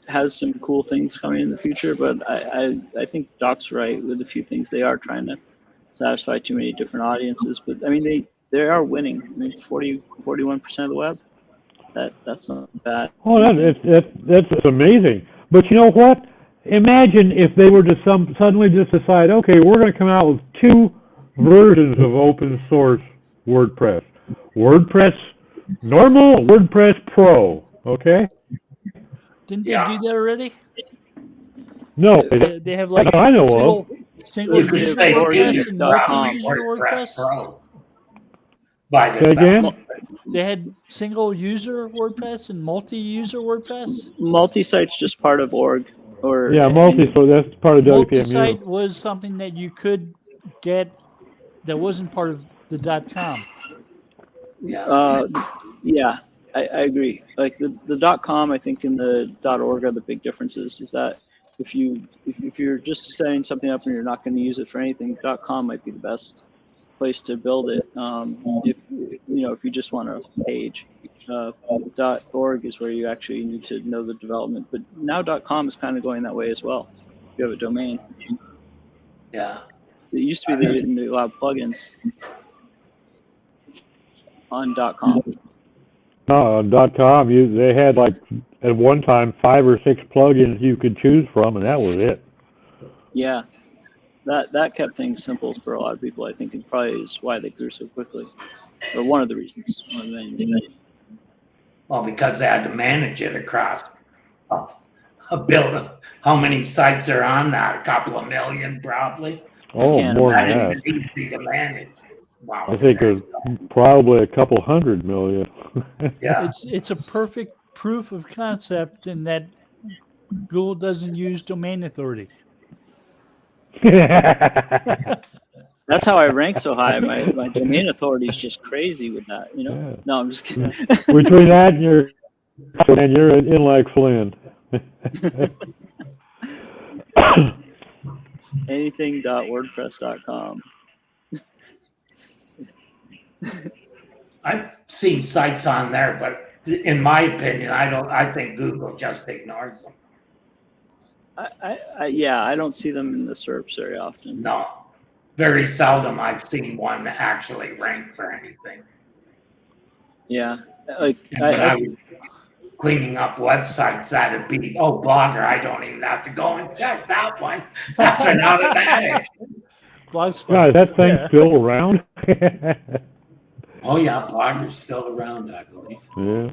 C: has some cool things coming in the future, but I think Doc's right with a few things. They are trying to satisfy too many different audiences, but I mean they are winning. I mean, it's 41% of the web. That's not bad.
F: Oh, that's amazing. But you know what? Imagine if they were to suddenly just decide, okay, we're going to come out with 2 versions of open source WordPress. WordPress Normal, WordPress Pro. Okay?
A: Didn't they do that already?
F: No,
A: They have like
F: I know of.
A: single
E: You could
A: user
E: say
A: WordPress and
E: WordPress
A: multi-user WordPress.
E: Pro. By
F: Say
E: the
F: again?
A: They had single user WordPress and multi-user WordPress.
C: Multi-site's just part of org. Or
F: Yeah, so that's part of WPMU.
A: Multi-site was something that you could get that wasn't part of the .com.
C: Yeah, I agree. Like the .com, I think, and the .org are the big differences. Is that if you're just setting something up and you're not going to use it for anything, .com might be the best place to build it. If you just want a page, .org is where you actually need to know the development. But now .com is kind of going that way as well. If you have a domain.
E: Yeah.
C: It used to be they didn't allow plugins on .com.
F: No, on .com, they had like at one time 5 or 6 plugins you could choose from, and that was it.
C: Yeah, that kept things simple for a lot of people. I think it probably is why they grew so quickly, or one of the reasons. One of the many.
E: Well, because they had to manage it across a building. How many sites are on that? A couple of million, probably.
F: Oh, more than
E: That
F: that.
E: isn't easy to manage. Wow.
F: I think there's probably a couple 100 million.
E: Yeah.
A: It's a perfect proof of concept in that Google doesn't use domain authority.
C: That's how I rank so high. My domain authority is just crazy with that.
F: Yeah.
C: No, I'm just kidding.
F: Between that and you're in like Flynn.
C: Anything.wordpress.com.
E: I've seen sites on there, but in my opinion, I think Google just ignores them.
C: I don't see them in the SERPs very often.
E: No. Very seldom I've seen one actually rank for anything.
C: Yeah. Like
E: When I was cleaning up websites, that'd be, Blogger, I don't even have to go and check that one. That's an automatic.
A: Blogspot.
F: God, is that thing still around?
E: Oh yeah, Blogger's still around, I believe.
F: Yeah.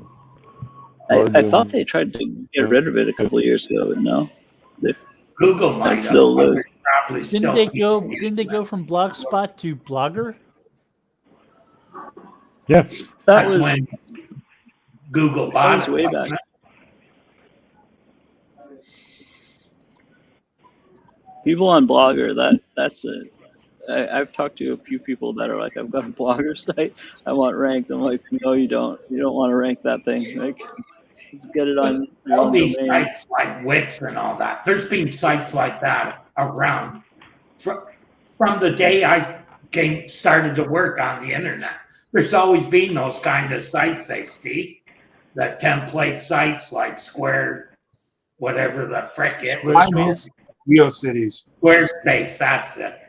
C: I thought they tried to get rid of it a couple of years ago, but no.
E: Google might have.
C: Still live.
E: Probably still
A: Didn't they go from Blogspot to Blogger?
F: Yeah.
C: That
E: That's
C: was
E: when Google bought it.
C: way back. People on Blogger, that's it. I've talked to a few people that are like, I've got a Blogger site, I want ranked. I'm like, no, you don't. You don't want to rank that thing. Like, let's get it on your
E: All
C: own
E: these
C: domain.
E: sites like Wix and all that. There's been sites like that around from the day I started to work on the internet. There's always been those kind of sites, Steve. The template sites like Square, whatever the frick it was.
D: GeoCities.
E: Squarespace, that's it.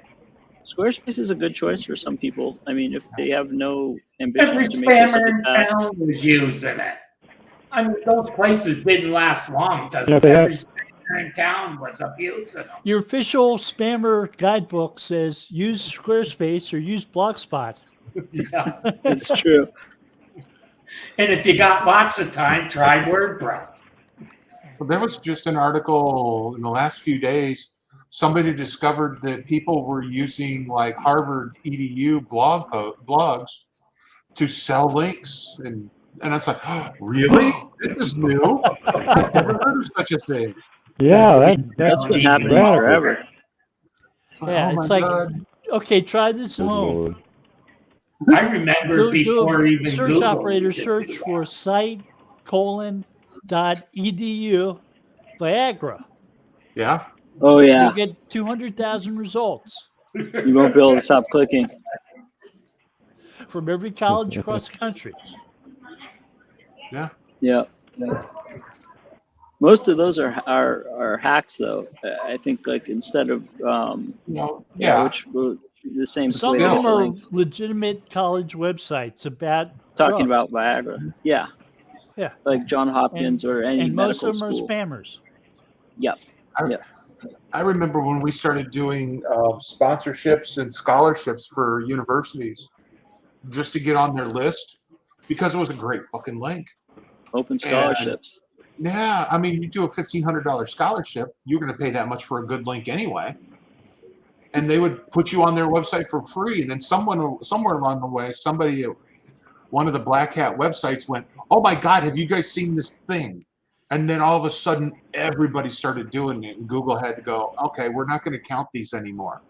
C: Squarespace is a good choice for some people. I mean, if they have no ambition
E: Every
C: to make this
E: spammer
C: a
E: in
C: task.
E: town was using it. I mean, those places didn't last long because
F: Yeah, they have-
E: every spammer in town was abusing them.
A: Your official spammer guidebook says use Squarespace or use Blogspot.
E: Yeah.
C: It's true.
E: And if you got lots of time, try WordPress.
D: Well, there was just an article in the last few days. Somebody discovered that people were using like Harvard EDU blogs to sell links, and it's like, oh, really? This is new. I've never heard of such a thing.
F: Yeah,
C: That's been happening
F: radical.
C: forever.
A: Yeah,
D: oh
A: it's
D: my
A: like,
D: God.
A: okay, try this at
F: Good
A: home.
F: Lord.
E: I remember before
A: Do
E: even
A: search
E: Google
A: operator
E: used to do
A: search for site:/.edu Viagra.
D: Yeah.
C: Oh
A: You
C: yeah,
A: get 200,000 results
E: that.
C: you won't be able to stop clicking.
A: from every college across the country.
D: Yeah.
C: Yeah. Most of those are hacks though. I think like instead of
D: Yeah.
C: which the same
A: Some
C: way
A: of
C: with
A: them
C: the
A: are
C: links
A: legitimate college websites about
C: talking
A: drugs.
C: about Viagra. Yeah.
A: Yeah.
C: Like John Hopkins or any
A: And most
C: medical
A: of them
C: school.
A: are spammers.
C: Yep.
D: I remember when we started doing sponsorships and scholarships for universities just to get on their list because it was a great fucking link.
C: Open scholarships.
D: Yeah, I mean, you do a $1,500 scholarship, you're going to pay that much for a good link anyway. And they would put you on their website for free. And then somewhere along the way, somebody at one of the Black Hat websites went, "Oh my God, have you guys seen this thing?" And then all of a sudden, everybody started doing it. And Google had to go, "Okay, we're not going to count these anymore."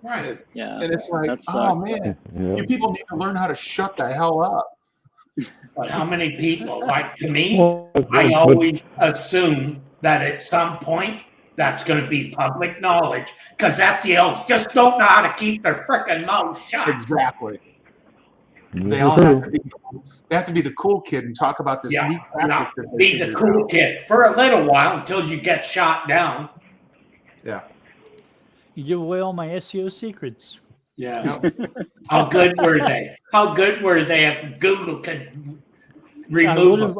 E: Right.
C: Yeah.
D: And it's like,
C: That
D: oh
C: sucks.
D: man,
F: Yeah.
D: you people need to learn how to shut the hell up.
E: But how many people, like to me,
F: Well,
E: I
F: but-
E: always assume that at some point that's going to be public knowledge because SELs just don't know how to keep their freaking mouths shut.
D: Exactly.
F: this
D: They
F: is
D: all
F: true.
D: have to be the cool kid and talk about this neat
E: Yeah,
D: tactic that they
E: be the
D: figured
E: cool
D: out.
E: kid for a little while until you get shot down.
D: Yeah.
A: You give away all my SEO secrets.
E: Yeah. How good were they? How good were they if Google could remove them?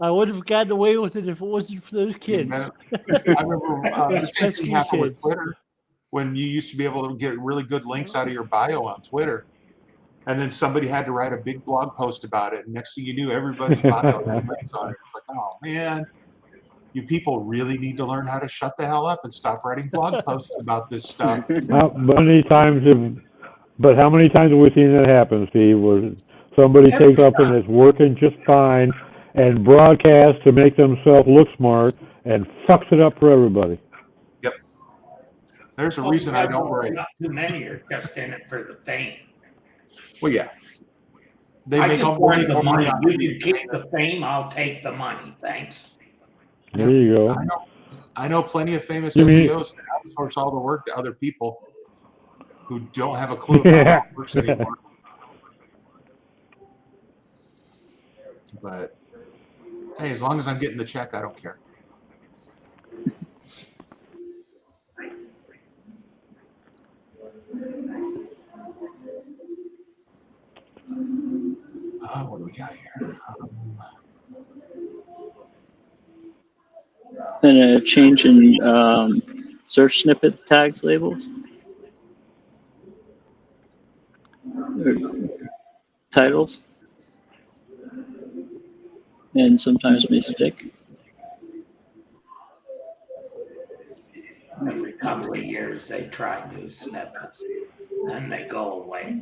A: I would have gotten away with it if it wasn't for those kids.
D: I remember the
A: Those
D: same
A: pesky
D: thing happened with
A: kids.
D: Twitter when you used to be able to get really good links out of your bio on Twitter. And then somebody had to write a big blog post about it. And next thing you knew, everybody's bio had links on it. It's like, oh man, you people really need to learn how to shut the hell up and stop writing blog posts about this stuff.
F: How many times have we seen that happen, Steve? Where somebody takes something that's working just fine and broadcasts to make themselves look smart and fucks it up for everybody.
D: Yep. There's a reason I don't write.
E: Not too many are just in it for the fame.
D: Well, yeah. They
E: I
D: make
E: just
D: all
E: want the
D: more
E: money.
D: on
E: You
D: being
E: can keep the fame. I'll take the money. Thanks.
F: There you go.
D: I know plenty of famous
F: You mean-
D: SEOs that outsource all the work to other people who don't have a clue about how it works anymore. But hey, as long as I'm getting the check, I don't care. What do we got here?
C: And a change in search snippet tags labels. Or titles. And sometimes may stick.
E: Every couple of years, they try new snippets, then they go away.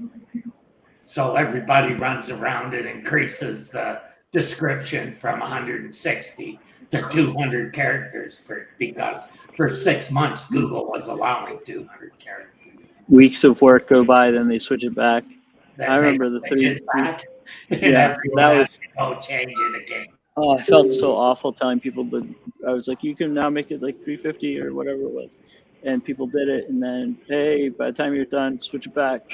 E: So everybody runs around and increases the description from 160 to 200 characters because for 6 months, Google was allowing 200 characters.
C: Weeks of work go by, then they switch it back.
E: Then
C: I remember
E: they
C: the
E: switch
C: three.
E: it back, and
C: Yeah,
E: everyone
C: that
E: has
C: was.
E: to go change it again.
C: Oh, I felt so awful telling people that I was like, you can now make it like 350 or whatever it was, and people did it, and then hey, by the time you're done, switch it back.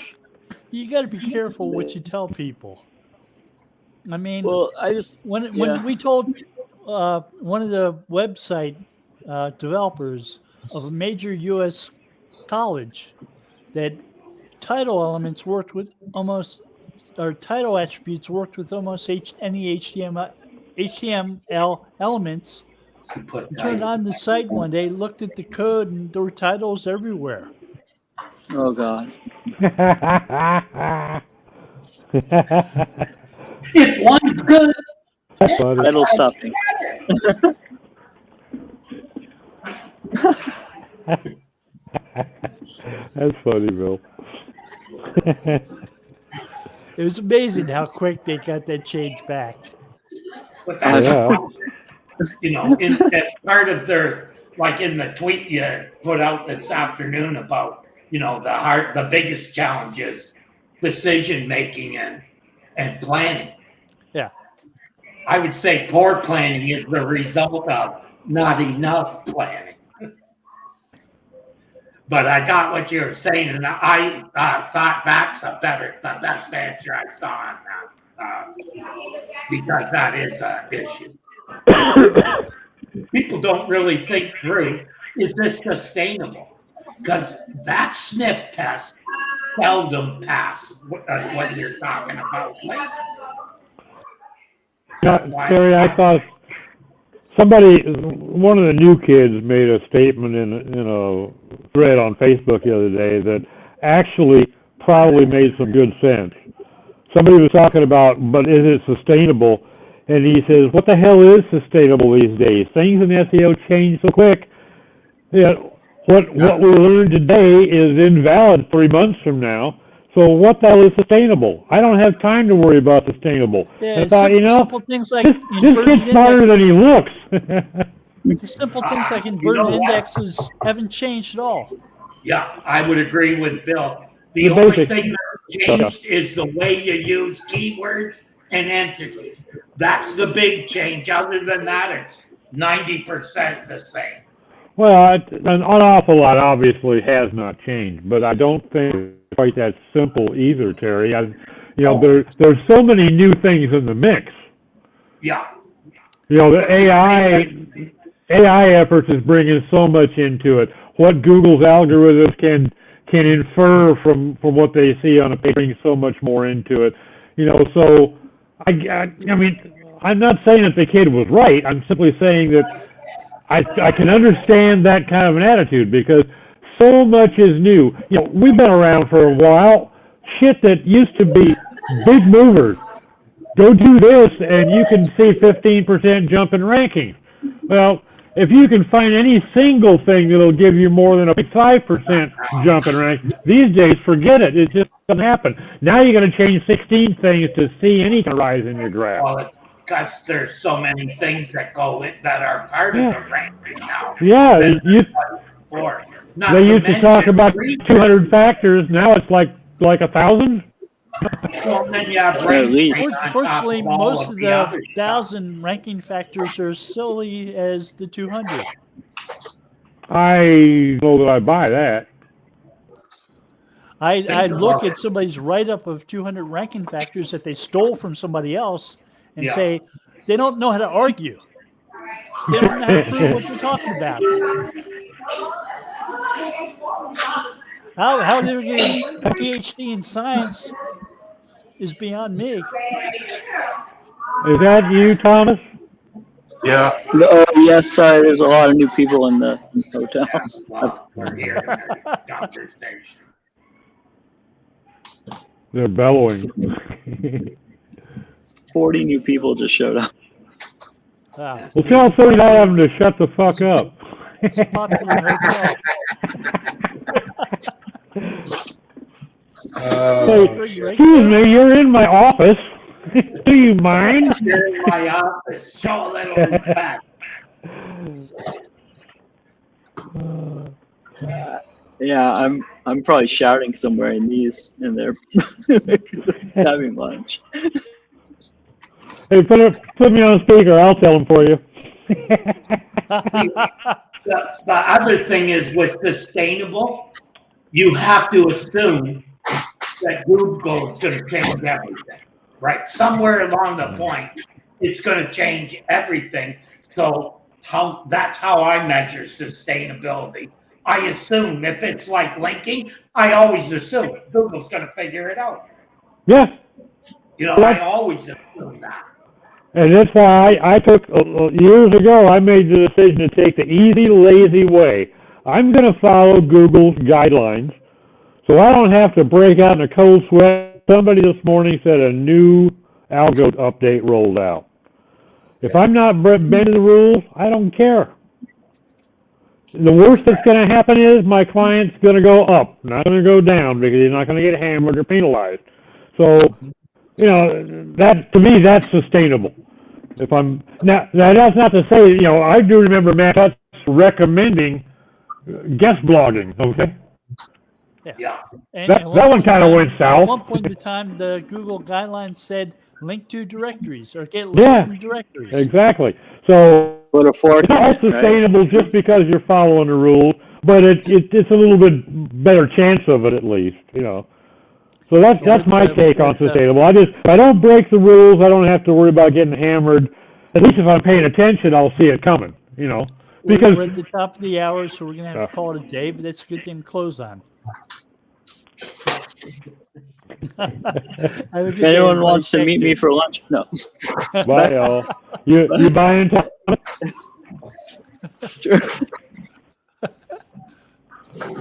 A: You got to be careful what you tell people. I mean,
C: Well, I just
A: when
C: yeah.
A: we told one of the website developers of a major U.S. college that title elements worked with almost, or title attributes worked with almost any HTML elements. Turned on the site one day, looked at the code, and there were titles everywhere.
C: Oh God.
E: If one's good,
C: Title stuffing.
F: That's funny, Bill.
A: It was amazing how quick they got that change back.
E: but that's
F: Yeah.
E: as part of their like in the tweet you put out this afternoon about, the biggest challenge is decision making and planning.
A: Yeah.
E: I would say poor planning is the result of not enough planning. But I got what you were saying, and I thought that's the best answer I saw on that, because that is an issue. People don't really think through, is this sustainable? Because that sniff test seldom pass when you're talking about links.
F: Terry, I thought one of the new kids made a statement in a thread on Facebook the other day that actually probably made some good sense. Somebody was talking about, but is it sustainable? And he says, what the hell is sustainable these days? Things in SEO change so quick. What we learned today is invalid 3 months from now. So what the hell is sustainable? I don't have time to worry about sustainable.
A: Yeah,
F: I thought,
A: simple things like
F: this kid's smarter than he looks.
A: the simple things like inverted indexes haven't changed at all.
E: Yeah, I would agree with Bill. The only thing that changed is the way you use keywords and entities. That's the big change. Other than that, it's 90% the same.
F: Well, an awful lot obviously has not changed, but I don't think it's quite that simple either, Terry. There's so many new things in the mix.
E: Yeah.
F: The AI efforts is bringing so much into it. What Google's algorithms can infer from what they see on a page brings so much more into it. So I mean, I'm not saying that the kid was right. I'm simply saying that I can understand that kind of an attitude because so much is new. We've been around for a while. Shit that used to be big movers. Go do this and you can see 15% jump in rankings. Well, if you can find any single thing that'll give you more than a 5% jump in rankings, these days, forget it. It just doesn't happen. Now you're going to change 16 things to see any rise in your graph.
E: Well, because there's so many things that go in that are part of the ranking now.
F: Yeah, they used to talk about 200 factors. Now it's like 1,000.
E: Well, then you have
A: Fortunately, most of the 1,000 ranking factors are as silly as the 200.
F: I know that I buy that.
A: I look at somebody's write-up of 200 ranking factors that they stole from somebody else and say, they don't know how to argue. They don't know how to prove what they're talking about. How they're getting a PhD in science is beyond me.
F: Is that you, Thomas?
D: Yeah.
C: Oh, yes, sorry. There's a lot of new people in the hotel.
E: We're here in a doctor's station.
F: They're bellowing.
C: 40 new people just showed up.
A: Wow.
F: Well, tell 39 of them to shut the fuck up.
A: It's a popular hotel.
F: Hey, excuse me, you're in my office. Do you mind?
E: You're in my office. Show a little respect.
C: Yeah, I'm probably shouting because I'm wearing these and they're having lunch.
F: Hey, put me on speaker. I'll tell them for you.
E: The other thing is with sustainable, you have to assume that Google is going to change everything, right? Somewhere along the point, it's going to change everything. So that's how I measure sustainability. I assume if it's like linking, I always assume Google's going to figure it out.
F: Yeah.
E: I always assume that.
F: And that's why I took, years ago, I made the decision to take the easy, lazy way. I'm going to follow Google's guidelines, so I don't have to break out in a cold sweat. Somebody this morning said a new algo update rolled out. If I'm not bending the rules, I don't care. The worst that's going to happen is my client's going to go up, not going to go down, because he's not going to get hammered or penalized. So, that to me, that's sustainable. Now that's not to say, I do remember Matt Tut's recommending guest blogging. Okay,
E: Yeah.
A: And
F: that
A: at
F: one
A: one
F: kind of
A: time-
F: went
A: At
F: south.
A: one point in time, the Google guidelines said link to directories or get links
F: Yeah.
A: from directories.
F: Exactly. So
C: Put a fork
F: it's
C: in
F: not
C: it, right?
F: sustainable just because you're following the rules, but it's a little bit better chance of it at least, you know. So that's my take on sustainable. I don't break the rules. I don't have to worry about getting hammered. At least if I'm paying attention, I'll see it coming, you know. Because
A: We're at the top of the hour, so we're gonna have to call it a day. But that's a good thing to close on. Have a good
C: If
A: day,
C: anyone
A: everybody.
C: wants to
A: Thank
C: meet
A: you.
C: me for lunch, no.
F: bye, y'all. You buying time?
C: Sure.